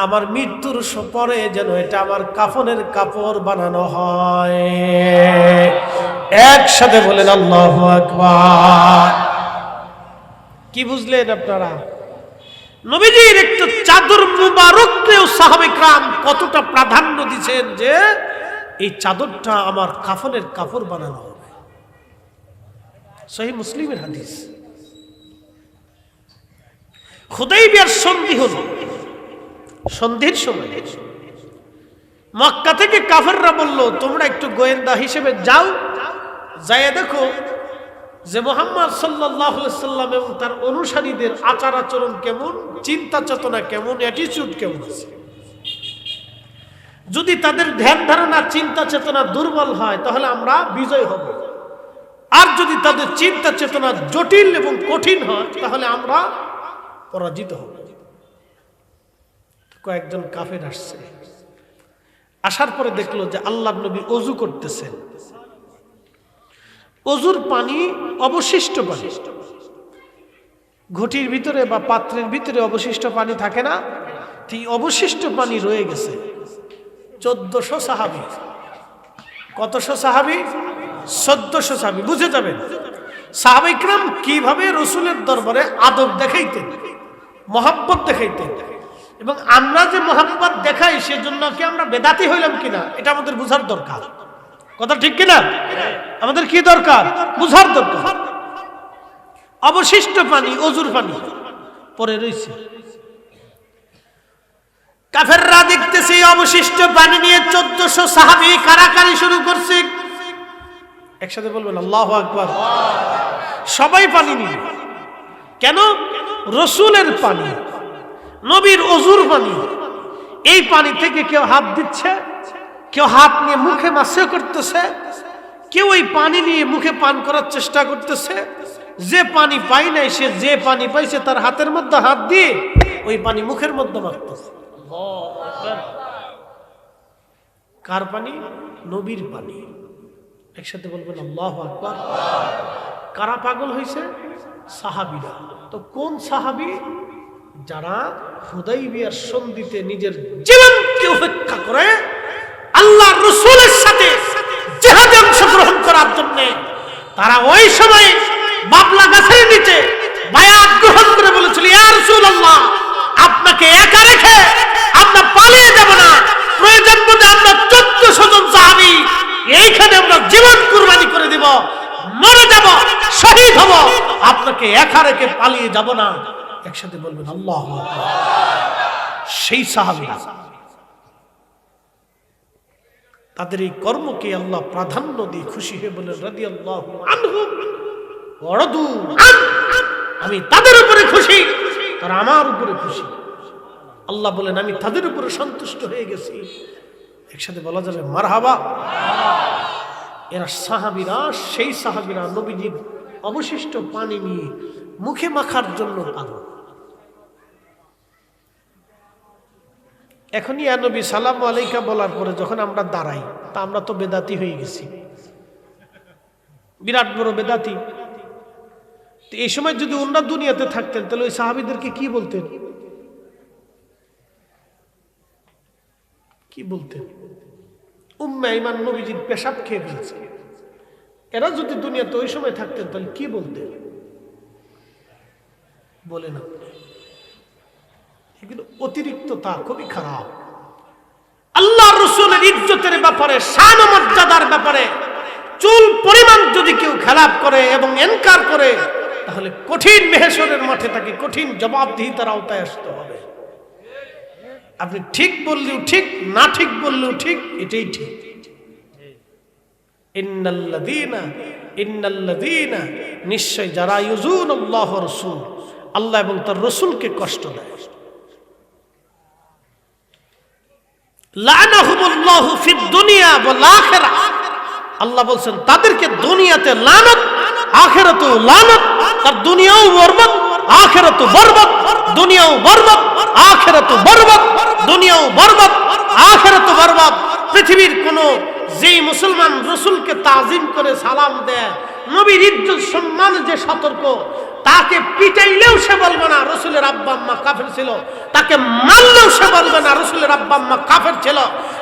আমার মৃত্যুর পরে যেন এটা আমার কাফনের কাপড় বানানো হয়। একসাথে বলেন আল্লাহু আকবার। কি বুঝলেন আপনারা? নবীজির একটা চাদর মুবারককেও সাহাবে کرام কতটা প্রাধান্য দিয়েছেন যে এই চাদরটা আমার কাফনের কাপড় বানানো হবে। সহিহ মুসলিমের হাদিস। হুদাইবিয়ার সন্ধি হলো, সন্ধির সময় মক্কা থেকে কাফেররা বলল, তোমরা একটু গোয়েন্দা হিসেবে যাও, যাইয়া দেখো যে মুহাম্মদ সাল্লাল্লাহু আলাইহি সাল্লাম এবং তার অনুসারীদের আচার আচরণ কেমন, চিন্তা চেতনা কেমন, অ্যাটিটিউড কেমন আছে। যদি তাদের ধ্যান ধারণা চিন্তা চেতনা দুর্বল হয় তাহলে আমরা বিজয় হব, আর যদি তাদের চিন্তা চেতনা জটিল এবং কঠিন হয় তাহলে আমরা পরাজিত হব। কয়েকজন কাফের আসছে, আসার পরে দেখলো যে আল্লাহর নবী ওযু করতেছেন। ওযুর পানি অবশিষ্ট পানি, ঘটির ভিতরে বা পাত্রের ভিতরে অবশিষ্ট পানি থাকে না, এই অবশিষ্ট পানি রয়ে গেছে। 1400 সাহাবী। কতশো সাহাবী? 1400 সাহাবী। বুঝে যাবেন সাহাবায়ে کرام কিভাবে রাসূলের দরবারে আদব দেখাইতেন, মহব্বত দেখাইতেন। এবং আমরা যে মহব্বত দেখাই সেজন্য কি আমরা বেদাতি হইলাম কিনা এটা আমাদের বুঝার দরকার। কথা ঠিক কিনা? আমাদের কি দরকার? বুঝার দরকার। অবশিষ্ট পানি, ওযুর পানি পরে রয়েছে। কাফেররা দেখতেছে অবশিষ্ট পানি নিয়ে 1400 সাহাবী কারাকারি শুরু করছে। একসাথে বলবেন আল্লাহু আকবার। সবাই পানি নিয়ে। কেন? রাসূলের পানি, নবীর ওযুর পানি। এই পানি থেকে কেউ হাত দিচ্ছে, কেউ হাত নিয়ে মুখে মাসে করতেছে, কেউ এই পানি নিয়ে মুখে পান করার চেষ্টা করতেছে। যে পানি পাই নাই সে যে পানি পাইছে তার হাতের মধ্যে হাত দিয়ে ওই পানি মুখের মধ্যে মারতেছে। কার পানি? নবীর পানি। একসাথে বলবেন আল্লাহু আকবার। কারা পাগল হয়েছে? সাহাবীরা। তো কোন সাহাবী? যারা হুদাইবিয়ার সন্ধিতে নিজের জীবনকে উপেক্ষা করে আল্লাহর রাসূলের সাথে জিহাদে অংশগ্রহণ করার জন্য তারা ওই সময় বাবলা গাছের নিচে বায়াত গ্রহণ করে বলেছিল, ইয়া রাসূলুল্লাহ, আপনাকে একা রেখে আমরা পালিয়ে যাব না। প্রয়োজন বোধে আমরা 1400 জন সাহাবী এইখানে আমরা জীবন কুরবানি করে দিব, মরে যাব, শহীদ হব, আপনাকে একা রেখে পালিয়ে যাব না। একসাথে বলবেন আল্লাহু আকবার। সেই সাহাবীরা তাদের এই কর্মকে আল্লাহ প্রাধান্য দিয়ে খুশি হয়ে বলেন রাদিয়াল্লাহু আনহুম ওয়া রাদু আন। আমি তাদের উপরে খুশি, তারা আমার উপরে খুশি। আল্লাহ বলেন আমি তাদের উপরে সন্তুষ্ট হয়ে গেছি। একসাথে বলা যাবে মারহাবা। এরা সাহাবীরা, সেই সাহাবীরা নবীজির অবশিষ্ট পানি নিয়ে মুখে মাখার জন্য পাগল। এখনই ইয়া নবী সালাম আলাইকা বলার পরে যখন আমরা দাঁড়াই তা আমরা তো বেদাতি হয়ে গেছি, বিরাট বড় বেদাতি। এই সময় যদি অন্য দুনিয়াতে থাকতেন তাহলে ওই সাহাবীদেরকে কি বলতেন? কি বলতেন? উম্মে ঈমান নবীজির পেশাব খেয়ে ফেলছে। এরা যদি দুনিয়াতে ওই সময় থাকতেন তাহলে কি বলতেন? বলে না, এগুলো অতিরিক্ততা খুবই খারাপ। আল্লাহ রাসূলের ইজ্জতের ব্যাপারে, শান ও মর্যাদার ব্যাপারে চুল পরিমাণ যদি কেউ খেলাপ করে এবং ইনকার করে তাহলে কঠিন মেহশরের মাঠে তাকে কঠিন জবাবদিহিতার আওতায় আসতে হবে। আপনি ঠিক বললেও ঠিক, না ঠিক বললেও ঠিক, এটাই ঠিক। ইন্নাল্লাযীনা নিশ্চয় যারা ইউযুনাল্লাহ ওয়া রাসূল, আল্লাহ এবং তার রাসূলকে কষ্ট দেয়, লানাহুমুল্লাহু ফিদ দুনিয়া ওয়াল আখিরাহ, আল্লাহ বলেন তাদেরকে দুনিয়াতে লানত, আখিরাতেও লানত। তার দুনিয়াও বরবাদ, আখিরাতেও বরবাদ। দুনিয়া দুনিয়াও বরবাদ আখিরাতও বরবাদ, দুনিয়াও বরবাদ আখিরাতও বরবাদ। পৃথিবীর কোন যেই মুসলমান রাসূলকে তাজিম করে সালাম দেয়, নবীর ইজ্জত সম্মান যে সতর্ক, তাকে পিটাইলেও সে বলবে না রাসূলের আব্বা আম্মা কাফের ছিল, তাকে মারলেও সে বলবে না রাসূলের আব্বা আম্মা কাফের ছিল,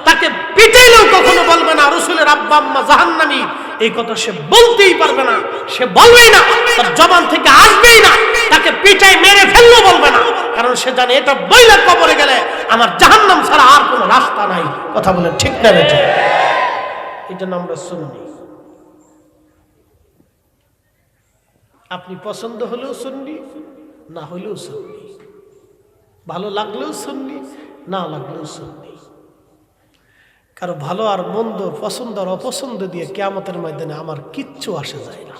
তাকে পিটাইলেও কখনো বলবে না রাসূলের আব্বা আম্মা জাহান্নামী। এই কথা সে বলতেই পারবে না, সে বলবেই না, তার জবান থেকে আসবেই না। তাকে পিটাই মেরে ফেললেও বলবে না, কারণ সে জানে এটা বইলা কবরে গেলে আমার জাহান্নাম ছাড়া আর কোনো রাস্তা নাই। কথা বলে ঠিক না বেঠিক? এটা আমরা সুন্নি। আপনি পছন্দ হলেও সুন্নি, না হলেও সুন্নি, ভালো লাগলেও সুন্নি, না লাগলেও সুন্নি। কারো ভালো আর মন্দ, পছন্দ আর অপছন্দ দিয়ে কিয়ামতের ময়দানে আমার কিচ্ছু আসে যায় না।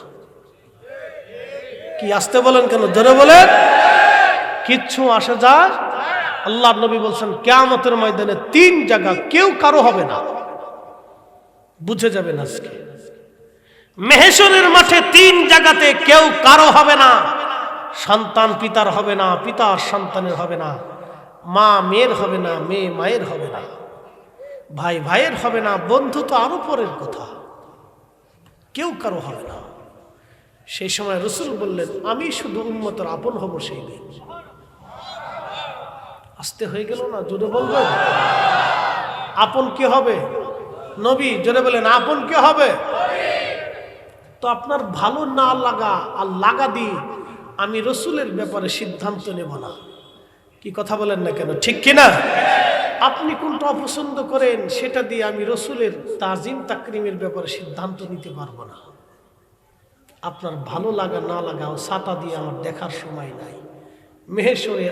কি আসতে বলেন কেন? জোরে বলেন। কিচ্ছু আসে যায়। আল্লাহর নবী বলছেন কিয়ামতের ময়দানে 3 জায়গা কেউ কারো হবে না। বুঝে যাবেন আজকে মেহেশরের মাঠে 3 জায়গাতে কেউ কারো হবে না। সন্তান পিতার হবে না, পিতা সন্তানের হবে না, মা মেয়ের হবে না, মেয়ে মায়ের হবে না, ভাই ভাইয়ের হবে না, বন্ধু তো আরো পরের কথা, কেউ কারো হবে না। সেই সময় রাসূল বললেন আমি শুধু উম্মতের আপন হব সেই দিন। আসতে হয়ে গেল না? জোরে বলবেন। আপন কি হবে? নবী। জোরে বলেন আপন কি হবে? তো আপনার ভালো না লাগা আর লাগা দিয়ে আমি রাসূলের ব্যাপারে সিদ্ধান্ত নেব না। কি কথা বলেন না কেন? ঠিক কিনা? আপনি কোনটা অপছন্দ করেন সেটা দিয়ে আমি রাসূলের তাজিম তাকরিমের ব্যাপারে সিদ্ধান্ত নিতে পারবো না। আপনার ভালো লাগা না লাগা ও ছাতা দিয়ে আমার দেখার সময় নাই। মেহেশরে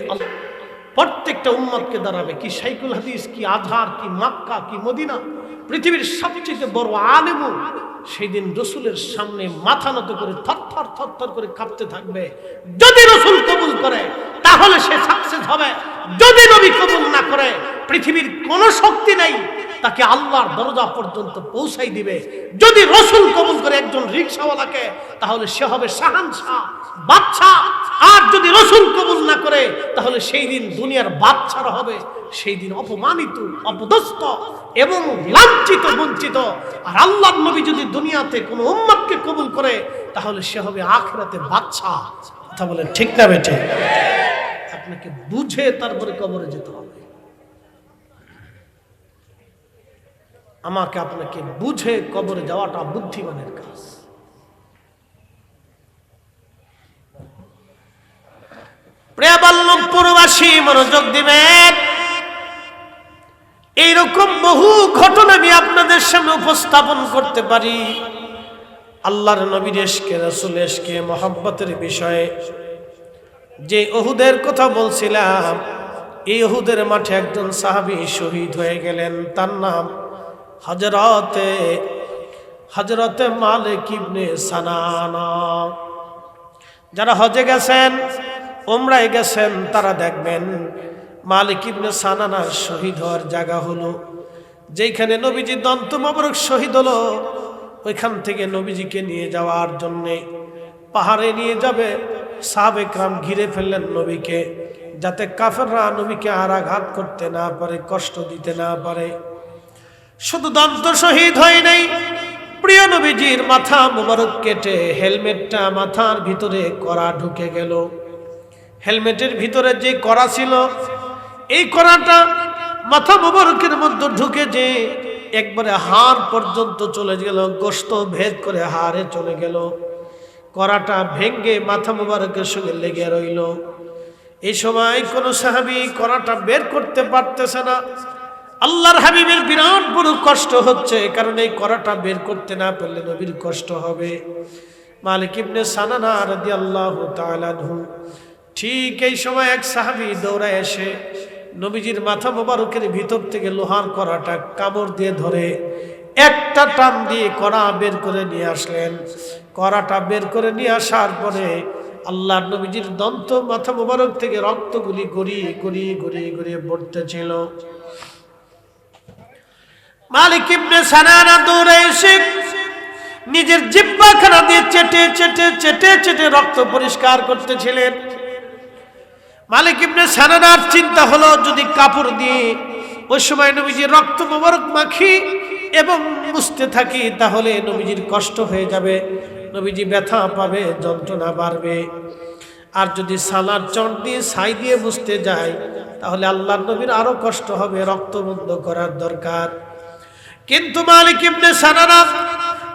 প্রত্যেকটা উম্মতকে দাঁড়াবে, কি শাইখুল হাদিস, কি আজহার, কি মক্কা, কি মদিনা, পৃথিবীর সবচেয়ে বড় আলেম সেই দিন রাসূলের সামনে মাথা নত করে থরথর থরথর করে কাঁপতে থাকবে। যদি রাসূল কবুল করে তাহলে সে সাকসেস হবে, যদি নবী কবুল না করে পৃথিবীর কোনো শক্তি নাই তাকে আল্লাহর দরজা পর্যন্ত পৌঁছাই দিবে। যদি রাসূল কবুল করে একজন রিকশাওয়ালাকে তাহলে সে হবে শাহানশাহ, বাদশা। আর যদি রাসূল কবুল না করে তাহলে সেই দিন দুনিয়ার বাদশারা হবে সেই দিন অপমানিত, অপদস্থ এবং লাঞ্ছিত, বঞ্চিত। আর আল্লাহর নবী যদি দুনিয়াতে কোনো উম্মতকে কবুল করে তাহলে সে হবে আখিরাতে বাদশা। কথা বলেন ঠিক না বেঠিক? আপনাকে বুঝে তারপরে কবরে যেতে হবে। আমাকে আপনাকে বুঝে কবরে যাওয়াটা বুদ্ধিমানের কাজ। প্রিয় বল্লভপুরবাসী মনোযোগ দিবেন। এইরকম বহু ঘটনা আমি আপনাদের সামনে উপস্থাপন করতে পারি। আল্লাহর নবীর ইশকে, রাসূল ইশকে, মহব্বতের বিষয়ে। যে উহুদের কথা বলছিলাম, এই উহুদের মাঠে একজন সাহাবী শহীদ হয়ে গেলেন। তার নাম হযরতে মালিক ইবনে সানানা। যারা হজে গেছেন, উমরায় গেছেন, তারা দেখবেন মালিক ইবনে সানানা শহীদ হওয়ার জায়গা হলো যেখানে নবীজি দন্ত মোবারক শহীদ হলো। ওইখান থেকে নবীজিকে নিয়ে যাওয়ার জন্যে পাহাড়ে নিয়ে যাবে। সাহাবে کرام ঘিরে ফেললেন নবীকে, যাতে কাফেররা নবীকে আর আঘাত করতে না পারে, কষ্ট দিতে না পারে। শুধু দন্ত শহীদ হয় নাই, প্রিয় নবীজির মাথা মোবারক কেটে হেলমেটটা মাথার ভিতরে কড়া ঢুকে গেল। হেলমেটের ভিতরে যে কড়া ছিল, এই কড়াটা মাথা মোবারকের মধ্যে ঢুকে যে একবারে হাড় পর্যন্ত চলে গেল, গোশত ভেদ করে হাড়ে চলে গেল। কড়াটা ভেঙ্গে মাথা মোবারকের সঙ্গে লেগে রইল। এই সময় কোন সাহাবী কড়াটা বের করতে পারতেছে না। আল্লাহর হাবিবের বিরাট বড় কষ্ট হচ্ছে, কারণ এই কড়াটা বের করতে না পারলে নবীর কষ্ট হবে। মালিক ইবনে সানানা রাদিয়াল্লাহু তাআলা আনহু, ঠিক এই সময় এক সাহাবী দৌড়ায় এসে নবীজির মাথা মোবারকের ভিতর থেকে লোহার কড়াটা কামড় দিয়ে ধরে একটা টান দিয়ে কড়া বের করে নিয়ে আসলেন। কড়াটা বের করে নিয়ে আসার পরে আল্লাহর নবীজির দন্ত মাথা মোবারক থেকে রক্তগুলি গড়িয়ে গড়িয়ে গড়িয়ে গড়িয়ে পড়তেছিল। মালিক ইবনে সানানা দৌড়ে এসে নিজের জিহ্বাখানা দিয়ে চেটে চেটে চেটে চেটে রক্ত পরিষ্কার করতেছিলেন। মালিক ইবনে সানানার চিন্তা হলো যদি কাপড় দিয়ে ওই সময় নবীজির রক্ত মোবারক মাখি এবং মুছতে থাকি তাহলে নবীজির কষ্ট হয়ে যাবে, নবীজি ব্যথা পাবে, যন্ত্রণা বাড়বে। আর যদি সালার চট দিয়ে ছাই দিয়ে মুছতে যায় তাহলে আল্লাহর নবীর আরো কষ্ট হবে, রক্ত বন্ধ করার দরকার। কিন্তু মালিক ইবনে সানানা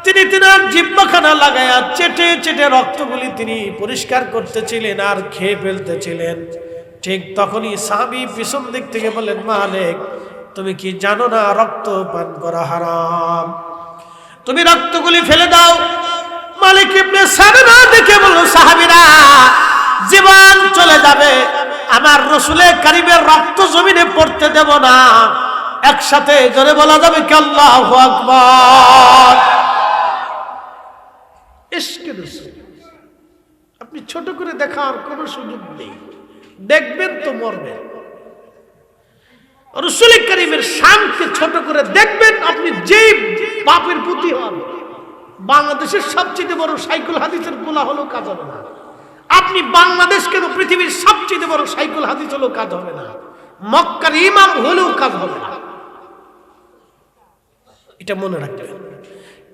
তিনি তিনার জিহ্বাখানা লাগায়া চেটে চেটে রক্তগুলি তিনি পরিষ্কার করতেছিলেন আর খেয়ে ফেলতেছিলেন। ঠিক তখনই সাহাবী পিছন দিক থেকে বললেন, মালিক তুমি কি জানো না রক্ত পান করা হারাম? তুমি রক্তগুলি ফেলে দাও। মালিক ইবনে সানানা দেখে বলল, সাহাবীরা জীবন চলে যাবে, আমার রাসূলের কারীমের রক্ত জমিনে পড়তে দেব না। একসাথে জোরে বলা যাবে কি আল্লাহু আকবার। ইশকে রাসূল আপনি ছোট করে দেখার কোনো সুযোগ নেই, দেখবেন তো মরবেন। রাসূল কারীমের শানকে ছোট করে দেখবেন, আপনি যেই পাপের প্রতি হন। বাংলাদেশের সবচেয়ে বড় সাইকুল হাদিসের গোলা হলো কাজ হবে না। আপনি বাংলাদেশ কেন পৃথিবীর সবচেয়ে বড় সাইকুল হাদিস হলো কাজ হবে না, মক্কার ইমাম হলেও কাজ হবে না। এটা মনে রাখবেন,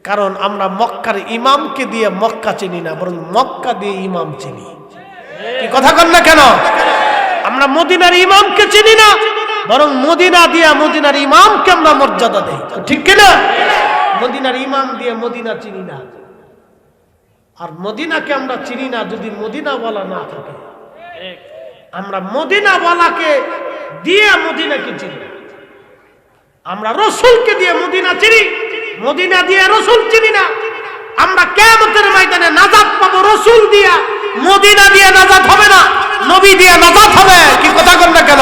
কারণ আমরা মক্কার ইমামকে দিয়ে মক্কা চিনি না, বরং মক্কা দিয়ে ইমাম চিনি। কি কথা বল না কেন? আমরা মদিনার ইমামকে চিনি না, বরং মদিনা দিয়ে মদিনার ইমামকে আমরা মর্যাদা দেই। ঠিক কিনা? মদিনার ইমাম দিয়ে মদিনা চিনি না, আর মদিনাকে আমরা চিনি না যদি মদিনাওয়ালা না থাকে। আমরা মদিনাওয়ালাকে দিয়ে মদিনাকে চিনি, আমরা রসুলকে দিয়ে মদিনা চিনি, মদিনা দিয়ে রসুল চিনি না। আমরা কিয়ামতের ময়দানে নাজাত পাবো রসুল দিয়া, মদিনা দিয়ে নাজাত হবে না, নবী দিয়ে নাজাত হবে। কি কথা বল না কেন?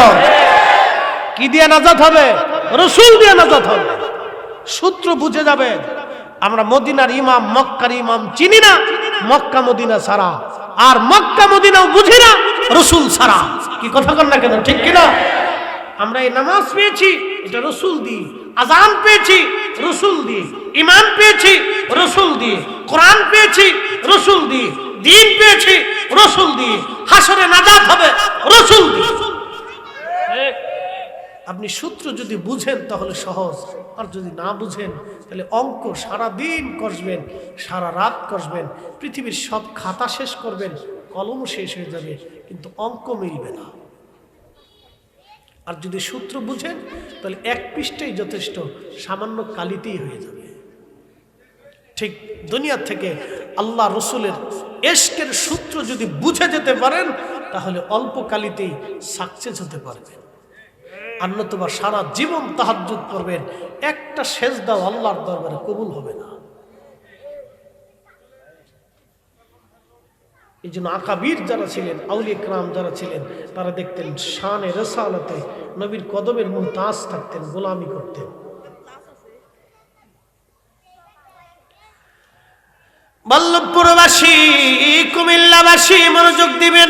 কি দিয়ে নাজাত হবে? রসুল দিয়ে নাজাত হবে। সূত্র বুঝে যাবে, আমরা মদিনার ইমাম মক্কার ইমাম চিনি না মক্কা মদিনা ছাড়া, আর মক্কা মদিনাও বুঝি না রসুল ছাড়া। কি কথা বল না কেন? ঠিক কিনা? আমরা এই নামাজ পেয়েছি এটা রসুল দিয়ে, আযান পেয়েছি রসুল দিয়ে, ঈমান পেয়েছি রসুল দিয়ে, কোরআন পেয়েছি রসুল দিয়ে, দ্বীন পেয়েছি রসুল দিয়ে, হাসরে নাজাত হবে রসুল দিয়ে। আপনি সূত্র যদি বুঝেন তাহলে সহজ, আর যদি না বুঝেন তাহলে অঙ্ক সারা দিন কষবেন, সারা রাত কষবেন, পৃথিবীর সব খাতা শেষ করবেন, কলম শেষ হয়ে যাবে, কিন্তু অঙ্ক মিলবে না। আর যদি সূত্র বুঝেন তাহলে এক পৃষ্ঠাই যথেষ্ট, সামান্য কালিতেই হয়ে যাবে। ঠিক দুনিয়া থেকে আল্লাহ রসুলের ইশকের সূত্র যদি বুঝে যেতে পারেন তাহলে অল্প কালিতেই সাকসেস হতে পারবেন। আর নতুবা সারা জীবন তাহাজ্জুদ করবেন, একটা সেজদাও আল্লাহর দরবারে কবুল হবে না। এই জন্য আকাবির যারা ছিলেন, আউলিয়া কিরাম যারা ছিলেন, তারা দেখতেন শানে রিসালাতে নবীর কদমের মুমতাজ থাকতেন, গোলামি করতেন। বল্লভপুরবাসী, কুমিল্লাবাসী মনোযোগ দিবেন।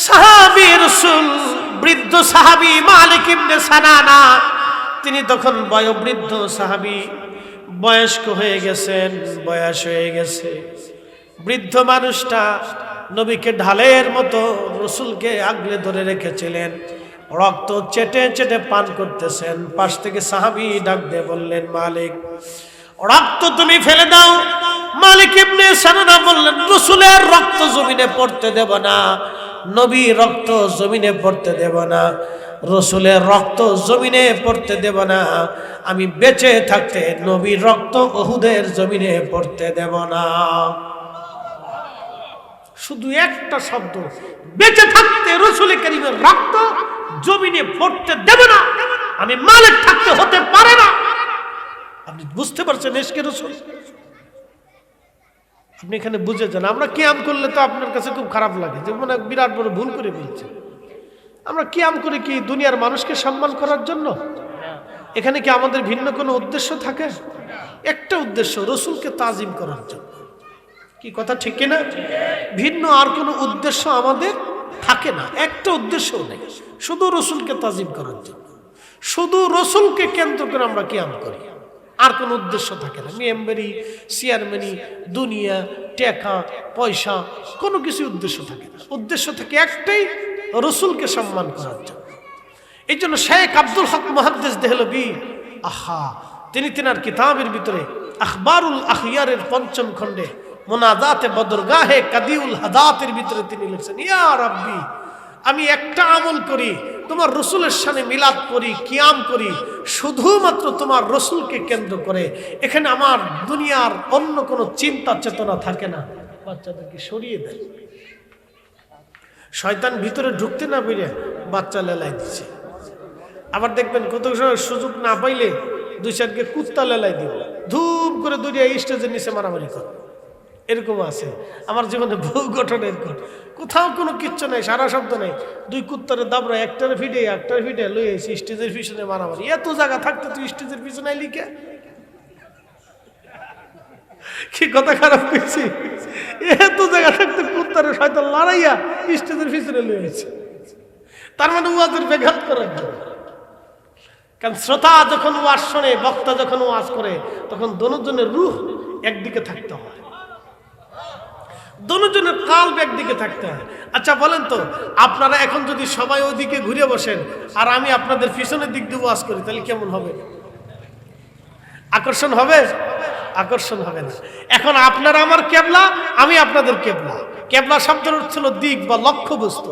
সাহাবী রাসূল, বৃদ্ধ সাহাবী মালিক ইবনে সানানা, তিনি তখন বয়োবৃদ্ধ সাহাবী, বয়স্ক হয়ে গেছেন, বয়স হয়ে গেছে। বৃদ্ধ মানুষটা নবীকে ঢালের মতো রসুলকে আগলে ধরে রেখেছিলেন, রক্ত চেটে চেটে পান করতেছেন। পাশ থেকে সাহাবী ডাক দিয়ে বললেন, মালিক রক্ত তুমি ফেলে দাও। মালিক ইবনে সানানা বললেন, রসুলের রক্ত জমিনে পড়তে দেব না, নবীর রক্ত জমিনে পড়তে দেব না, রসুলের রক্ত জমিনে পড়তে দেব না। আমি বেঁচে থাকতে নবীর রক্ত উহুদের জমিনে পড়তে দেব না। শুধু একটা শব্দ, বেঁচে থাকতে রসুল কারীমের রক্ত জমিনে পড়তে দেব না। আমি মালিক থাকতে হতে পারে না। আপনি বুঝতে পারছেন ইশকে রাসূল? আপনি এখানে বুঝে যান। আমরা কিয়াম করলে তো আপনার কাছে খুব খারাপ লাগে, যে মনে বিরাট বড় ভুল করে ফেলছে। আমরা কিয়াম করি কি দুনিয়ার মানুষকে সম্মান করার জন্য? এখানে কি আমাদের ভিন্ন কোনো উদ্দেশ্য থাকে? একটা উদ্দেশ্য, রসুলকে তাজিম করার জন্য। কি কথা ঠিক কিনা? ভিন্ন আর কোনো উদ্দেশ্য আমাদের থাকে না, একটা উদ্দেশ্যও নেই, শুধু রসুলকে তাজিম করার জন্য। শুধু রসুলকে কেন্দ্র করে আমরা কিয়াম করি, আর কোনো উদ্দেশ্য থাকে না। মেম্বারি, চেয়ারম্যানি, দুনিয়া, টাকা পয়সা, কোনো কিছু উদ্দেশ্য থাকে না। উদ্দেশ্য থাকে একটাই, রসুলকে সম্মান করার জন্য। এই জন্য শেখ আব্দুল হক মুহাদ্দিস দেহলভী তিনি তিনার কিতাবের ভিতরে আখবারুল আখিয়ারের ৫ম খণ্ডে মুনাজাতে বদরগাহে কাদিউল হাদাতের ভিতরে তিনি লিখছেন, ইয়া রাব্বি, আমি একটা আমল করি, তোমার রসুলের সামনে মিলাদ করি, কিয়াম করি, শুধুমাত্র তোমার রসুলকে কেন্দ্র করে। এখানে আমার দুনিয়ার অন্য কোনো চিন্তা চেতনা থাকে না। বাচ্চাদেরকে সরিয়ে দেয়, শয়তান ভিতরে ঢুকতে না পেরে বাচ্চা লেলাই দিচ্ছে। আবার দেখবেন কত সময় সুযোগ না পাইলে 2-4কে কুত্তা লেলাই দিব, ধূম করে দৌড়িয়ে স্টেজের নিচে মারামারি করে। এরকম আছে আমার জীবনে বহু ঘটনা। এরকম কোথাও কোনো কিচ্ছু নেই, সারা শব্দ নেই, 2 কুত্তারে দাবরা একটার ফিটে লই আইছি স্টেজের পিছনে মারামারি। এত জায়গা থাকতে তুই স্টেজের পিছনে লিখে কি কথা খারাপ করছি? এত জায়গা থাকতে কুত্তারে শয়তান লড়াইয়া স্টেজের পিছনে লই আইছে, তার মানে ওয়াজের ব্যাঘাত করার জন্য। কারণ শ্রোতা যখন ওয়াজ শোনে, বক্তা যখন ওয়াজ করে, তখন দোনোজনের রূহ একদিকে থাকতে হয়, দোনোজনের কাল্ব একদিকে থাকতে হয়। আচ্ছা বলেন তো, আপনারা এখন যদি সবাই ওইদিকে ঘুরে বসেন আর আমি আপনাদের পিছনের দিক দিয়ে ওয়াজ করি, তাহলে কেমন হবে? আকর্ষণ হবে? আকর্ষণ হবে না। এখন আপনারা আমার কেবলা, আমি আপনাদের কেবলা। কেবলা শব্দের অর্থ হলো দিক বা লক্ষ্য বস্তু।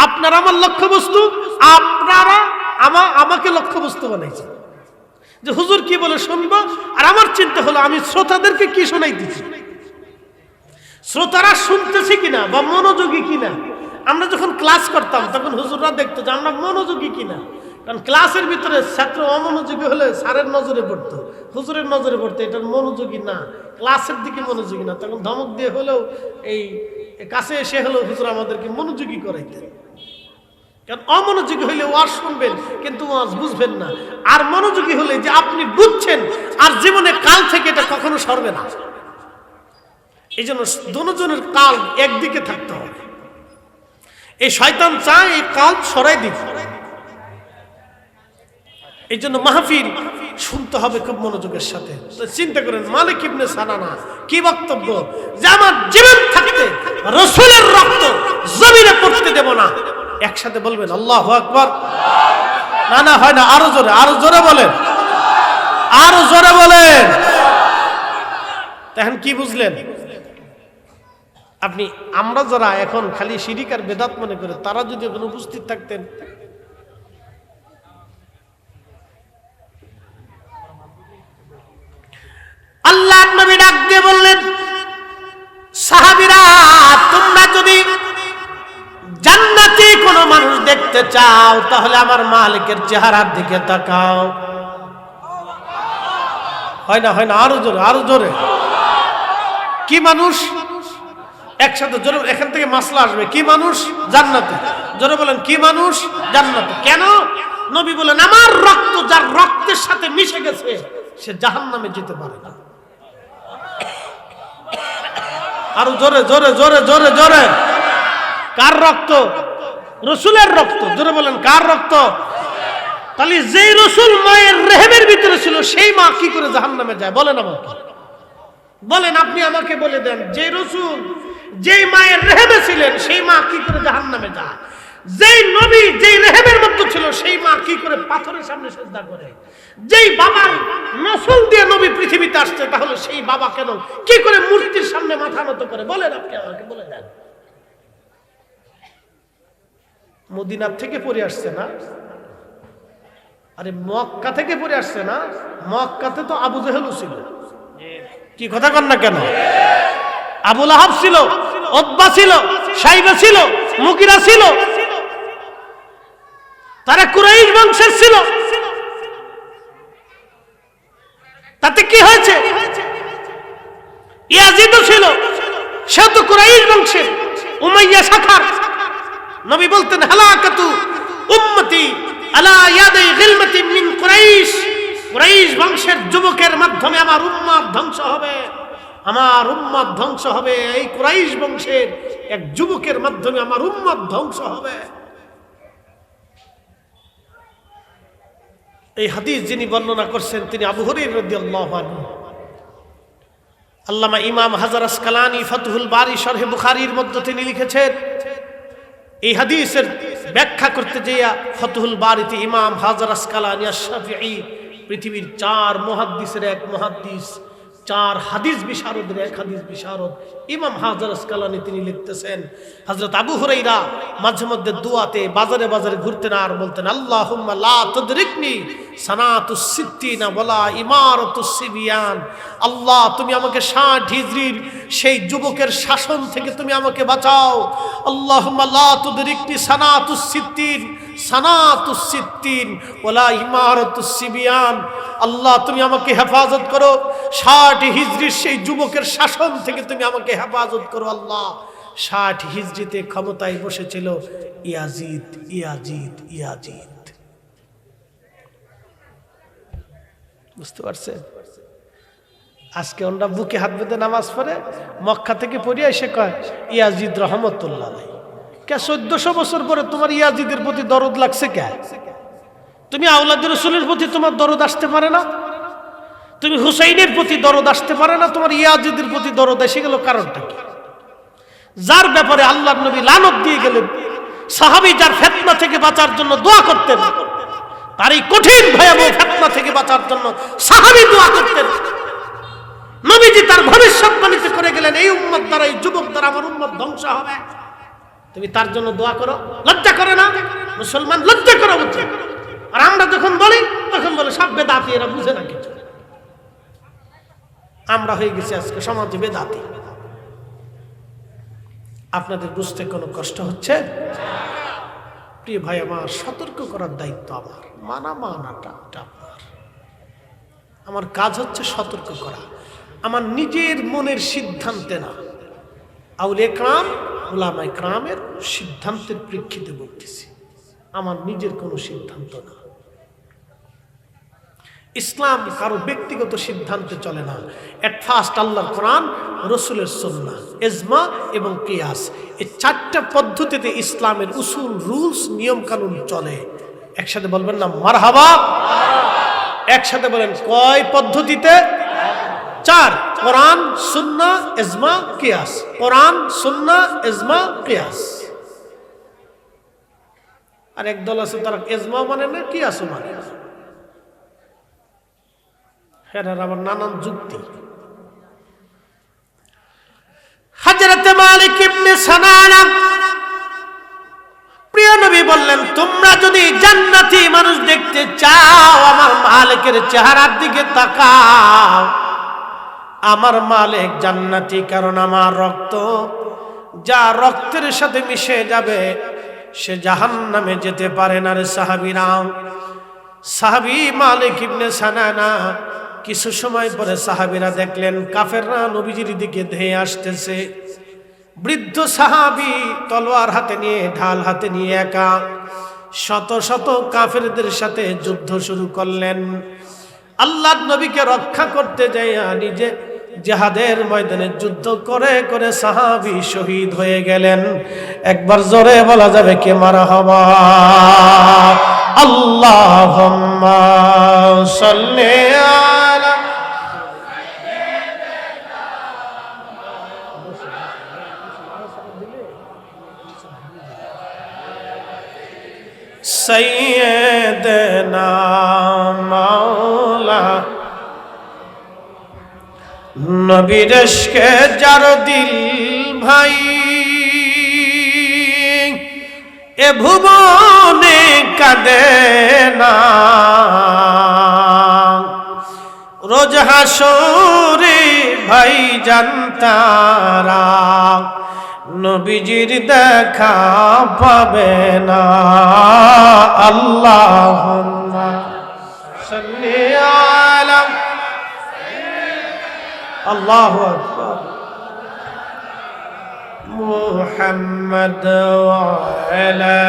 আপনারা আমার লক্ষ্য বস্তু, আপনারা আমাকে লক্ষ্য বস্তু বানাইছে যে হুজুর কি বলে শুনবো। আর আমার চিন্তা হলো আমি শ্রোতাদেরকে কি শোনাইতেছি, শ্রোতারা শুনতেছি কিনা বা মনোযোগী কিনা। আমরা যখন ক্লাস করতাম তখন হুজুররা দেখতো যে আমরা মনোযোগী কিনা। কারণ ক্লাসের ভিতরে ছাত্র অমনোযোগী হলে স্যারের নজরে পড়তো, হুজুরের নজরে পড়তো, এটা মনোযোগী না, ক্লাসের দিকে মনোযোগী না। তখন ধমক দিয়ে হলেও এই কাছে এসে হলেও হুজুর আমাদেরকে মনোযোগী করাইতেন। কারণ অমনোযোগী হইলে ওয়াজ শুনবেন কিন্তু ওয়াজ বুঝবেন না, আর মনোযোগী হলে যে আপনি বুঝছেন আর জীবনে কাল থেকে এটা কখনো সরবে না। এই জন্য দুজনের কাল একদিকে থাকতে হবে। এই শয়তান চায় এই কাল সরাই দিতে। এই জন্য মাহফিল শুনতে হবে খুব মনোযোগের সাথে। চিন্তা করেন মালিক ইবনে সানানা কি বক্তব্য, যে আমার জীবন থাকতে রাসূলের রক্ত জমিনে পড়তে দেব না। একসাথে বলবেন আল্লাহু আকবার। না না হয় না, আরো জোরে বলেন, আরো জোরে বলেন। এখন কি বুঝলেন আপনি? আমরা যারা এখন খালি শিরিক আর বেদাত মনে করে, তারা যদি ওখানে উপস্থিত থাকতেন, আল্লাহর নবী ডাক দিয়ে বললেন, সাহাবীরা তোমরা যদি জান্নাতি কোনো মানুষ দেখতে চাও তাহলে আমার মালিকের চেহারার দিকে তাকাও। হয় না আরো জোরে। কি মানুষ? একসাথে জোরে, এখান থেকে মাসলা আসবে। কি মানুষ? জান্নাতি। জোরে বলেন, কি মানুষ? জান্নাতি। কেন? নবী বলেন আমার রক্ত যার রক্তের সাথে মিশে গেছে সে জাহান্নামে যেতে পারে না। আরো জোরে। কার রক্ত? রসুলের রক্ত। জোরে বলেন, কার রক্ত? তাহলে যেই রসুল মায়ের রেহেমের ভিতরে ছিল সেই মা কি করে জাহান্নামে যায়? বলেন আমাকে, বলেন আপনি আমাকে বলে দেন, যে রসুল যেই মায়ের রেহেমে ছিলেন সেই মা কি করে জাহান্নামে যায়? যেই নবী যেই রেহেমের মধ্যে ছিল সেই মা কি করে পাথরের সামনে সিজদা করে? যেই বাবার নসল দিয়ে নবী পৃথিবীতে আসছে, তাহলে সেই বাবা কেন কি করে মূর্তির সামনে মাথা নত করে? বলেন আপনি আমাকে বলে দেন। মদিনা থেকে পড়ে আসছে না? আরে মক্কা থেকে পড়ে আসছে না? মক্কাতে তো আবু জেহেল ছিল। কি কথা কন না কেন? আবু লাহাব ছিল, উতবা ছিল, সাইবা ছিল, মুগিরা ছিল, তারা কুরাইশ বংশের ছিল। তাতে কি হয়েছে? ইয়াজিদ ছিল, সে তো কুরাইশ বংশের, উমাইয়া শাখার। নবী বলতেন হালাকাতু উম্মতি আলা ইয়াদি গিলমাতি মিন কুরাইশ। কুরাইশ বংশের যুবকের মাধ্যমে আমার উম্মত ধ্বংস হবে, আমার উম্মত ধ্বংস হবে। এই কুরাইশ বংশের এক যুবকের মাধ্যমে আমার উম্মত ধ্বংস হবে। এই হাদিস যিনি বর্ণনা করছেন তিনি আবু হুরায়রা রাদিয়াল্লাহু আনহু। আল্লামা ইমাম হাজার আসকালানি ফাতহুল বারি শরহে বুখারীর মধ্যে তিনি লিখেছেন এই হাদিসের ব্যাখ্যা করতে যেয়া ফতুহুল বারিতে ইমাম হাজার আসকালানী আশ-শাফিঈ পৃথিবীর 4 মুহাদ্দিসের এক মুহাদ্দিস, 4 হাদিস বিশারদের এক হাদিস বিশারদ ইমাম হাজার আসকালানী তিনি লিখতেছেন, হযরত আবু হুরায়রা মাঝে মধ্যে দুয়াতে বাজারে বাজারে ঘুরতেন আর বলতেন, আল্লাহুম্মা লা তুদরিকনি সানাতুস সিত্তিনা ওয়ালা ইমারাতুস সিবিয়ান। আল্লাহ, তুমি আমাকে 60 হিজরির সেই যুবকের শাসন থেকে তুমি আমাকে বাঁচাও। আল্লাহুম্মা লা তুদরিকনি সানাতুস সিত্তিন ওয়ালা ইমারাতুস সিবিয়ান। আল্লাহ, তুমি আমাকে হেফাজত করো 60 হিজরির সেই যুবকের শাসন থেকে তুমি আমাকে হেফাজত করো আল্লাহ। 60 হিজরিতে ক্ষমতায় বসেছিল ইয়াজিদ। বুঝতে পারছেন? আজকে ওরা বুকে হাত বেঁধে নামাজ পড়ে, মক্কা থেকে পড়ে এসে কয় ইয়াজিদ রহমতুল্লাহ আলাইহি। কে 1400 বছর পরে তোমার ইয়াজিদের প্রতি দরদ লাগছে? কে তুমি আওলাদ রাসূলের প্রতি তোমার দরদ আসতে পারে না? তুমি হুসাইনের প্রতি দরদ আসতে পারে না? তোমার ইয়াজিদের প্রতি দরদ এসে গেল, কারণটা কি? যার ব্যাপারে আল্লাহর নবী লানত দিয়ে গেলেন, সাহাবী যার ফিতনা থেকে বাঁচার জন্য দোয়া করতেন, তার এই কঠিন ভয়াবহ ফিতনা থেকে বাঁচার জন্য সাহাবী দোয়া করতেন। নবীজি তার ভবিষ্যৎবাণী করে গেলেন, এই উম্মত দ্বারা, এই যুবক দ্বারা আমার উম্মত ধ্বংস হবে। তুমি তার জন্য দোয়া করো, লজ্জা করে না? মুসলমান লজ্জা করা উচিত। আর আমরা যখন বলি তখন বলে সব বেদাতি, এরা বুঝে না কিছু। আমরা হয়ে গেছি আজকে সমাজে বেদাতি। আপনাদের বুঝতে কোনো কষ্ট হচ্ছে? প্রিয় ভাই আমার, সতর্ক করার দায়িত্ব আমার, মানাটা আপনার। আমার কাজ হচ্ছে সতর্ক করা, আমার নিজের মনের সিদ্ধান্তে না, আউলিয়া کرام উলামায়ে کرامের সিদ্ধান্তের প্রেক্ষিতে বলতেছি, আমার নিজের কোনো সিদ্ধান্ত না। ইসলাম কারো ব্যক্তিগত সিদ্ধান্তে চলে না। এট ফার্স্ট আল্লাহর কোরআন, রাসূলের সুন্নাহ, ইজমা এবং কিয়াস, এই 4টা পদ্ধতিতে ইসলামের উসুল, রুলস, নিয়ম কানুন চলে। একসাথে বলবেন না মারহাবা? একসাথে বলেন, কয় পদ্ধতিতে? 4, কোরআন, সুন্নাহ, ইজমা, কিয়াস। কোরআন, সুন্নাহ, ইজমা, কিয়াস। আর একদল আছে তারা ইজমা মানে না, কিয়াস মানে না, এরার আবার নানান যুক্তি। হযরত মালিক ইবনে সানানা প্রিয় নবী বললেন, তোমরা যদি জান্নাতি মানুষ দেখতে চাও, আমার মালিকের চেহারার দিকে তাকাও। আমার মালিক জান্নাতি, কারণ আমার রক্ত যা রক্তের সাথে মিশে যাবে সে জাহান্নামে যেতে পারে না রে সাহাবীরা। সাহাবী মালিক ইবনে সানানা কিছু সময় পরে সাহাবীরা দেখলেন কাফেররা নবীজির দিকে ধেয়ে আসতেছে। বৃদ্ধ সাহাবী তলোয়ার হাতে নিয়ে, ঢাল হাতে নিয়ে একা শত শত কাফেরদের সাথে যুদ্ধ শুরু করলেন। আল্লাহর নবীকে রক্ষা করতে যাইয়া নিজে জিহাদের ময়দানে যুদ্ধ করে করে সাহাবী শহীদ হয়ে গেলেন। একবার জোরে বলা যাবে কে মারহাবা? আল্লাহুম্মা সাল্লি আলা সাইয়্যিদানা মাওলা নবীর ইশকে যার দিল ভাই, এ ভুবনে কাঁদে না। রোজ হাসরে ভাই জানতারা নবীজির দেখা পাবে না। আল্লাহুম্মা সাল্লি আলা আল্লাহু আকবার মুহাম্মদ ওয়া আলা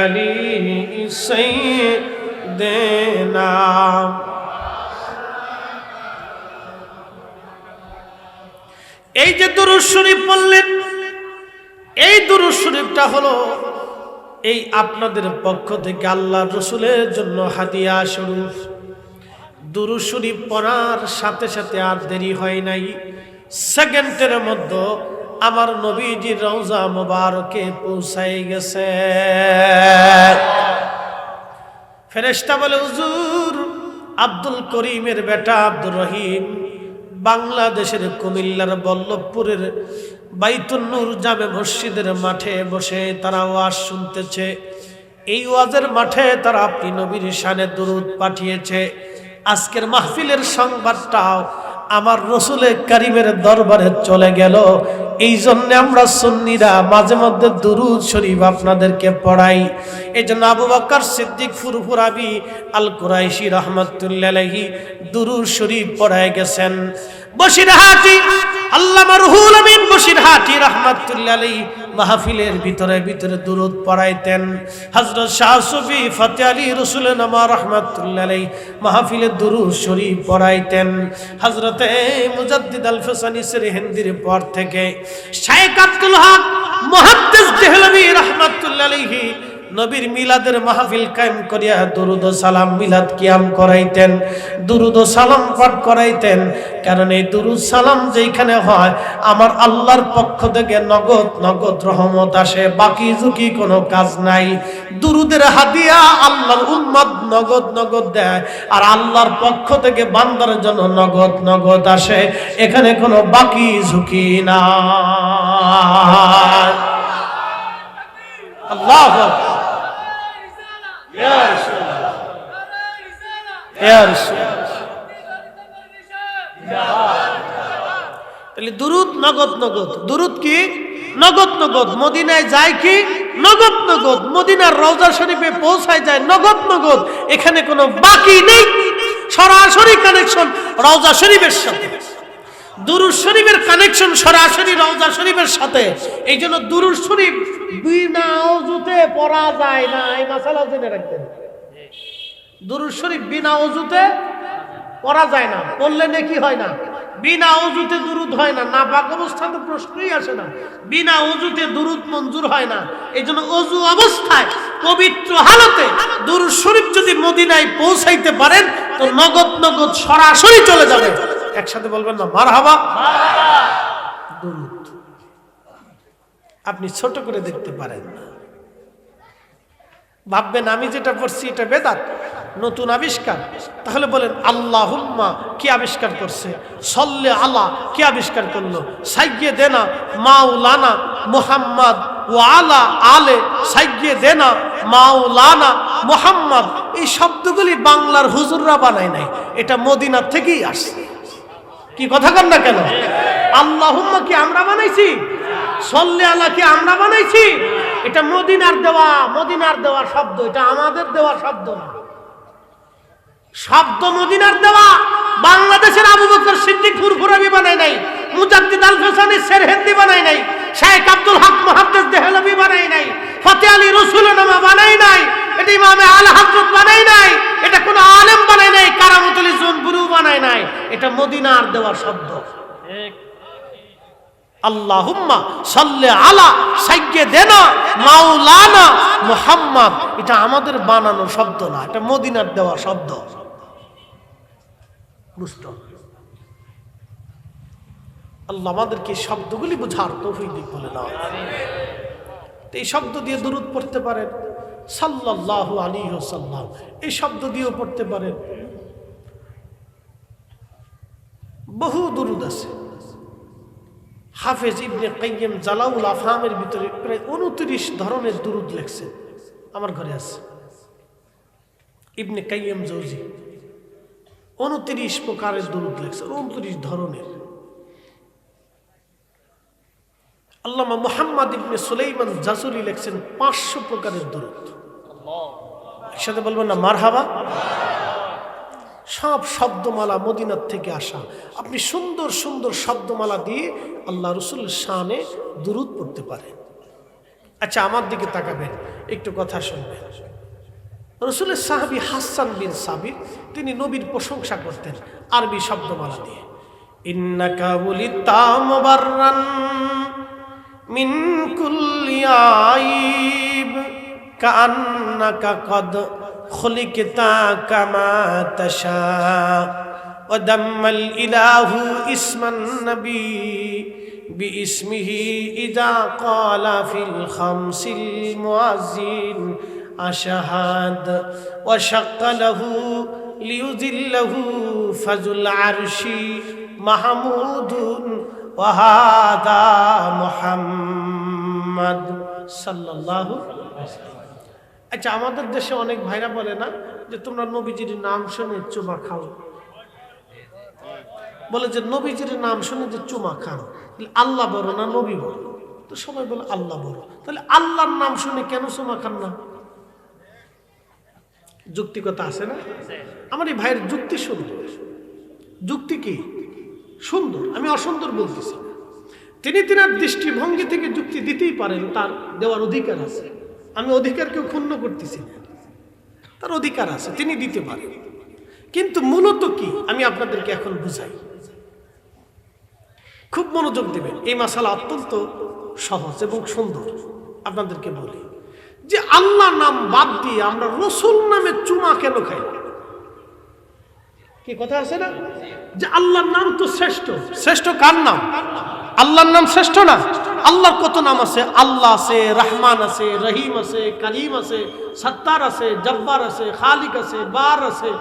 আলিহি সাইয়্যিদিনা। এই যে দুরূদ শরীফ পড়লেন, এই দুরূদ শরীফটা হলো এই আপনাদের পক্ষ থেকে আল্লাহর রাসূলের জন্য হাদিয়া স্বরূপ। দুরূদ শরীফ পড়ার সাথে সাথে আর দেরি হয় নাই, সেকেন্ডের মধ্যে আমার নবীজির রওজা মুবারকে পৌঁছায় গেছে। ফেরেশতা বলে হুজুর আব্দুল করিমের বেটা আব্দুর রহিম বাংলাদেশের কুমিল্লার বল্লভপুরের বাইতুন নূর জামে মসজিদের মাঠে বসে তারা ওয়াজ শুনতেছে। এই ওয়াজের মাঠে তারা আপনি নবীর শানে দুরূদ পাঠিয়েছে। আজকের মাহফিলের সংবাদটাও আমার রসুলে কারিমের দরবারে চলে গেল। এই জন্য আমরা সুন্নিরা মাঝে মধ্যে দুরূদ শরীফ আপনাদেরকে পড়াই। এই জন্য আবু বকর সিদ্দিক ফুরফুরাবি আল কুরাইশি রাহমাতুল্লাহি আলাইহি দুরূদ শরীফ পড়ায় গেছেন। বসিরহাটি আল্লামা রুহুল আমিন বসিরহাটি রাহমাতুল্লাহি আলাইহি মাহফিলের ভিতরে ভিতরে দুরূদ পড়াইতেন। হযরত শাহ সুফি ফতেহ আলী রসুলনামা রাহমাতুল্লাহি আলাইহি মাহফিলে দুরূদ শরীফ পড়াইতেন। হযরতে মুজাদ্দিদ আল ফসানি সিরহিন্দির পর থেকে শাইখ আব্দুল হক মুহাদ্দিস দেহলভী রাহমাতুল্লাহি আলাইহি নবীর মিলাদের মাহফিল কায়েম করিয়া দুরূদ ও সালাম মিলাদ কিয়াম করাইতেন, দুরূদ ও সালাম পাঠ করাইতেন। কারণ এই দুরূদ সালাম যেখানে হয় আমার আল্লাহর পক্ষ থেকে নগদ নগদ রহমত আসে, বাকি ঝুঁকি কোনো কাজ নাই। দুরূদের হাদিয়া আল্লাহর উম্মত নগদ নগদ দেয়, আর আল্লাহর পক্ষ থেকে বান্দার জন্য নগদ নগদ আসে, এখানে কোনো বাকি ঝুঁকি নাই। আল্লাহু আকবার। তাহলে দুরূদ নগদ নগদ। দুরূদ কি? নগদ নগদ। মদিনায় যায় কি? নগদ নগদ। মদিনার রওজা শরীফে পৌঁছায় যায় নগদ নগদ, এখানে কোনো বাকি নেই, সরাসরি কানেকশন রওজা শরীফের সাথে। দুরূদ শরীফের কানেকশন সরাসরি রওজা শরীফের সাথে। এই জন্য দুরূদ শরীফ বিনা ওযুতে পড়া যায় না, এই মাসালা জেনে রাখবেন। দুরূদ শরীফ বিনা ওযুতে পড়া যায় না, পড়লে নেকি হয় না। বিনা ওযুতে দুরূদ হয় না, নাপাক অবস্থাতে প্রশ্নই আসে না। বিনা ওযুতে দুরূদ মঞ্জুর হয় না। এই জন্য ওযু অবস্থায় পবিত্র হালতে দুরূদ শরীফ যদি মদিনায় পৌঁছাইতে পারেন তো নগদ নগদ সরাসরি চলে যাবে। একসাথে বলবেন না মারহাবা। দুরূদ আপনি ছোট করে দেখতে পারেন না, ভাববেন আমি যেটা পড়ছি এটা বেদাত, নতুন আবিষ্কার। তাহলে বলেন আল্লাহুম্মা কি আবিষ্কার করছে? সল্লে আলা কি আবিষ্কার করলো? সাইয়্যিদেনা মাওলানা মুহাম্মদ ওয়া আলা আলে সাইয়্যিদেনা মাওলানা মুহাম্মদ। এই শব্দগুলি বাংলার হুজুররা বানায় নাই, এটা মদিনা থেকেই আসছে। কি কথা কন না কেন? আল্লাহুম্মা কি আমরা বানাইছি? সল্লে আলা কি আমরা বানাইছি? এটা মদিনার দেওয়া শব্দ, এটা আমাদের দেওয়া শব্দ না। শব্দ মদিনার দেওয়া। বাংলাদেশের আবু বকর সিদ্দিক ফুরফুরাবি বানায় নাই, মুজাদ্দিদ আল ফসানি সিরহিন্দি বানায় নাই, শাইখ আব্দুল হক মুহাদ্দিস দেহলভী বানায় নাই, ফতেহ আলী রসুলনামা বানায় নাই, এটা ইমামে আলা হযরত বানায় নাই, এটা কোন আলেম বানায় নাই, কারামতুল জুনবুরু বানায় নাই। এটা মদিনার দেওয়া শব্দ। আল্লাহুম্মা সাল্লি আলা সাইয়্যিদিনা মাওলানা মুহাম্মদ, এটা আমাদের বানানো শব্দ না, এটা মদিনার দেওয়া শব্দ। বুঝতো? আল্লাহ আমাদেরকে শব্দগুলি বোঝার তৌফিক দিক বলে দাও। এই শব্দ দিয়ে দুরূদ পড়তে পারেন, সাল্লাল্লাহু আলাইহি ওয়াসাল্লাম, এই শব্দ দিয়েও পড়তে পারেন। বহু দুরূদ আছে। হাফেজ ইবনে কাইয়্যিম জালাউল আফহামের ভিতরে প্রায় 29 ধরনের দুরূদ লেখছেন, আমার ঘরে আছে। ইবনে কাইয়্যিম জৌজি 29 প্রকারের দুরূদ লেখছেন, 29 ধরনের। আল্লামা মুহাম্মদ ইবনে সুলাইমান জাসুরি লেখছেন 500 প্রকারের দুরূদ। একসাথে বলবেন না মারহাবা। সব শব্দমালা মদিনার থেকে আসা। আপনি সুন্দর সুন্দর শব্দমালা দিয়ে আল্লাহ রসুলের শানে দুরূদ পড়তে পারেন। আচ্ছা আমার দিকে তাকাবেন, একটু কথা শুনবেন। রসুলের সাহাবী হাসান বিন সাবিত তিনি নবীর প্রশংসা করতেন আরবি শব্দমালা দিয়ে। ইন্নাকা বুলিতা মুবাররান মিন কুল্লি আইব কান্নাকা কদ খুলিকতা কামা তাশা ওয়া দাম্মাল ইলাহু ইসমান নবী বিইসমিহি ইযা ক্বালা ফিল খামসিল মুআজ্জিন আশহাদ ওয়া শাক্কা লাহু লিয়ুযিল্লাহু ফাজুল আরশি মাহমুদুন ওয়া হাদা মুহাম্মদ সাল্লাল্লাহু আলাইহি ওয়াসাল্লাম। আচ্ছা, আমাদের দেশে অনেক ভাইরা বলে না যে তোমরা নবীজির নাম শুনে চুমা খাও, বলে যে নবীজির নাম শুনে যে চুমা খান, আল্লাহ বড় না নবী বড়? তো সবাই বলে আল্লাহ বড়, তাহলে আল্লাহর নাম শুনে কেন চুমা খান না? যুক্তিকতা আছে না? আমার এই ভাইয়ের যুক্তি সুন্দর। যুক্তি কি সুন্দর, আমি অসুন্দর বলতেছি। তিনি তিনার দৃষ্টিভঙ্গি থেকে যুক্তি দিতেই পারেন, তার দেওয়ার অধিকার আছে। আমি অধিকারকেও ক্ষুণ্ণ করতেছি না, তার অধিকার আছে, তিনি দিতে পারেন। কিন্তু মূলত কি আমি আপনাদেরকে এখন বুঝাই, খুব মনোযোগ দেবেন। এই মাসালা অত্যন্ত সহজ এবং সুন্দর। আপনাদেরকে বলি যে আল্লাহ নাম বাদ দিয়ে আমরা রসুল নামে চুমা কেন খাই? কি কথা আছে না যে আল্লাহর নাম তো শ্রেষ্ঠ। শ্রেষ্ঠ কার নাম? আল্লাহর নাম শ্রেষ্ঠ না? আল্লাহর কত নাম আছে? আল্লাহ আছে, রহমান আছে, রহিম আছে, করিম আছে, সত্তার আছে, জব্বার আছে, খালিক আছে, বার আছে।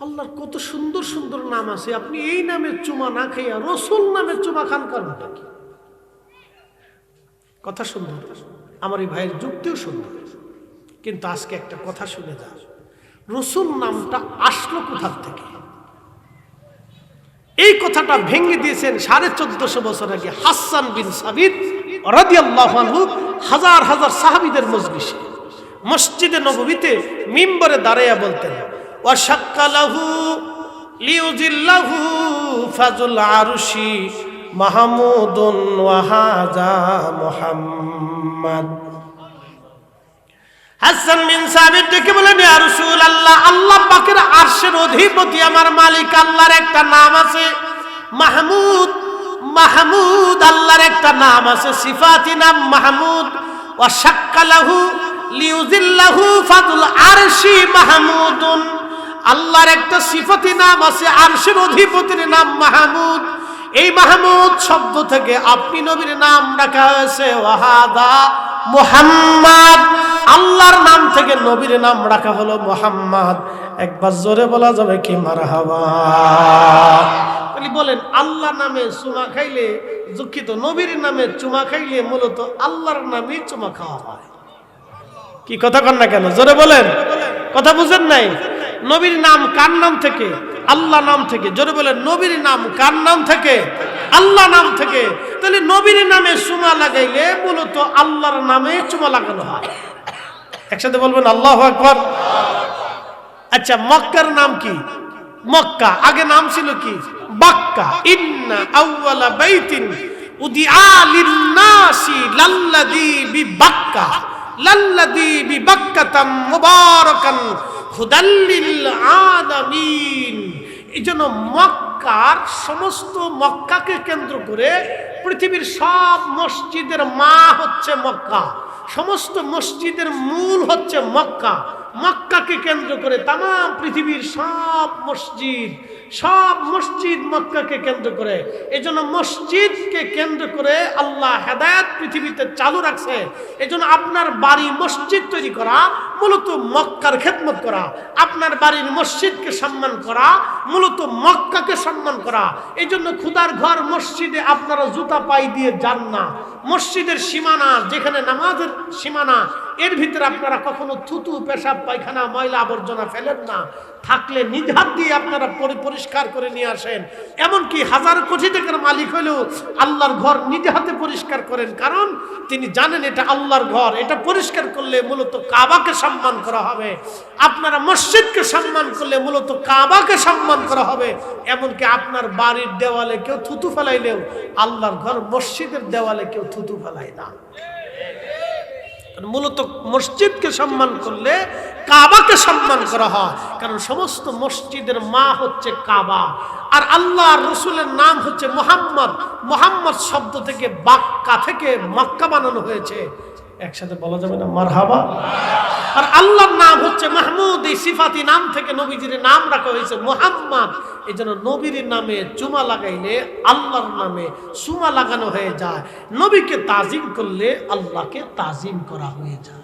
আল্লাহর কত সুন্দর সুন্দর নাম আছে। আপনি এই নামে চুমা না খাইয়া রসুল নামে চুমা খান কারণটা কি? কথা সুন্দর, আমার এই ভাইয়ের যুক্তিও সুন্দর। কিন্তু আজকে একটা কথা শুনে যান, রসুল নামটা আসলো কোথার থেকে? এই কথাটা ভেঙে দিয়েছেন 1450 বছর আগে হাসান বিন সাবিত রাদিয়াল্লাহু আনহু হাজার হাজার সাহাবীদের মজলিসে মসজিদে নববীতে মিম্বরে দাঁড়াইয়া বলতেন, ওয়া শাক্কা লাহু লিয়ুযিল্লাহু ফাজুল আরশি মাহমুদুন ওয়া হাযা মুহাম্মদ। হাসান বিন সাবিত ডেকে বলেন, ইয়া রাসূলুল্লাহ, আল্লাহ পাকের আরশের অধিপতি আমার মালিক আল্লাহর একটা নাম আছে মাহমুদ। মাহমুদ আল্লাহর একটা নাম আছে, সিফাতি নাম মাহমুদ। ওয়া শাক্কা লাহু লিয়ুযিল্লাহু ফাজুল আরশি মাহমুদুন, আল্লাহর একটা সিফাতি নাম আছে, আরশের অধিপতির নাম মাহমুদ। এই মাহমুদ শব্দ থেকে আপনি নবীর নাম রাখা হয়েছে ওয়া হাদা মুহাম্মদ, আল্লাহর নাম থেকে নবীর নাম রাখা হলো মুহাম্মদ। একবার জোরে বলা যাবে কি মারহাবা? বলেন আল্লাহ নামে চুমা খাইলে, দুঃখিত, নবীর নামে চুমা খাইলে মূলত আল্লাহর নামে চুমা খাওয়া হয়। কি কথা কন না কেন? জোরে বলেন, কথা বুঝেন নাই? নবীর নাম কার নাম থেকে? আল্লাহ নাম থেকে। জোরে বলেন, নবীর নাম কার নাম থেকে? আল্লাহ নাম থেকে। তাহলে নবীর নামে চুমা লাগাইলে মূলত আল্লাহর নামে চুমা লাগানো হয়। একসাথে বলবেন আল্লাহু আকবার। আচ্ছা, মক্কার নাম কি? মক্কা আগে নাম ছিল কি? বাক্কা। ইন্না আউওয়ালা বাইতিন উদিআ লিন-নাসি লাল্লাযী বিবাক্কা লাল্লাযী বিবাক্কাতাম মুবারাকান হুদাল লিল আলামিন। এইজন্য মক্কার সমস্ত, মক্কাকে কেন্দ্র করে পৃথিবীর সব মসজিদের মা হচ্ছে মক্কা, সমস্ত মসজিদের মূল হচ্ছে মক্কা। মক্কাকে কেন্দ্র করে তাম পৃথিবীর সব মসজিদ মক্কাকে কেন্দ্র করে। এজন্য মসজিদকে কেন্দ্র করে আল্লাহ হেদায়েত পৃথিবীতে চালু রাখছে। এজন্য আপনার বাড়ি মসজিদ তৈরি করা মূলত মক্কার খেদমত করা, আপনার বাড়ির মসজিদকে সম্মান করা মূলত মক্কাকে সম্মান করা। এজন্য খোদার ঘর মসজিদে আপনারা জুতা পাই দিয়ে যান না। মসজিদের সীমানা, যেখানে নামাজের সীমানা, এর ভিতরে আপনারা কখনো থুতু, পেশাব, পায়খানা, ময়লা আবর্জনা ফেলেন না। থাকলে নিজ হাত দিয়ে আপনারা পরিষ্কার করে নিয়ে আসেন। এমনকি হাজার কোটি টাকার মালিক হলেও আল্লাহর ঘর নিজ হাতে পরিষ্কার করেন, কারণ তিনি জানেন এটা আল্লাহর ঘর। এটা পরিষ্কার করলে মূলত কাবাকে সম্মান করা হবে। আপনারা মসজিদকে সম্মান করলে মূলত কাবাকে সম্মান করা হবে। এমনকি আপনার বাড়ির দেওয়ালে কেউ থুতু ফেলাইলেও আল্লাহর ঘর মসজিদের দেওয়ালে কেউ থুতু ফেলায় না। মূলত মসজিদকে সম্মান করলে কাবাকে সম্মান করা হয়, কারণ সমস্ত মসজিদের মা হচ্ছে কাবা। আর আল্লাহ রসুলের নাম হচ্ছে মুহাম্মদ। মুহাম্মদ শব্দ থেকে বাক্কা থেকে মক্কা বানানো হয়েছে। একসাথে বলা যাবে না মারহাবা? আর আল্লাহর নাম হচ্ছে মাহমুদ। এই সিফাতি নাম থেকে নবীজির নাম রাখা হয়েছে মুহাম্মদ। এই জন্য নবীর নামে চুমা লাগাইলে আল্লাহর নামে চুমা লাগানো হয়ে যায়। নবীকে তাজিম করলে আল্লাহকে তাজিম করা হয়ে যায়।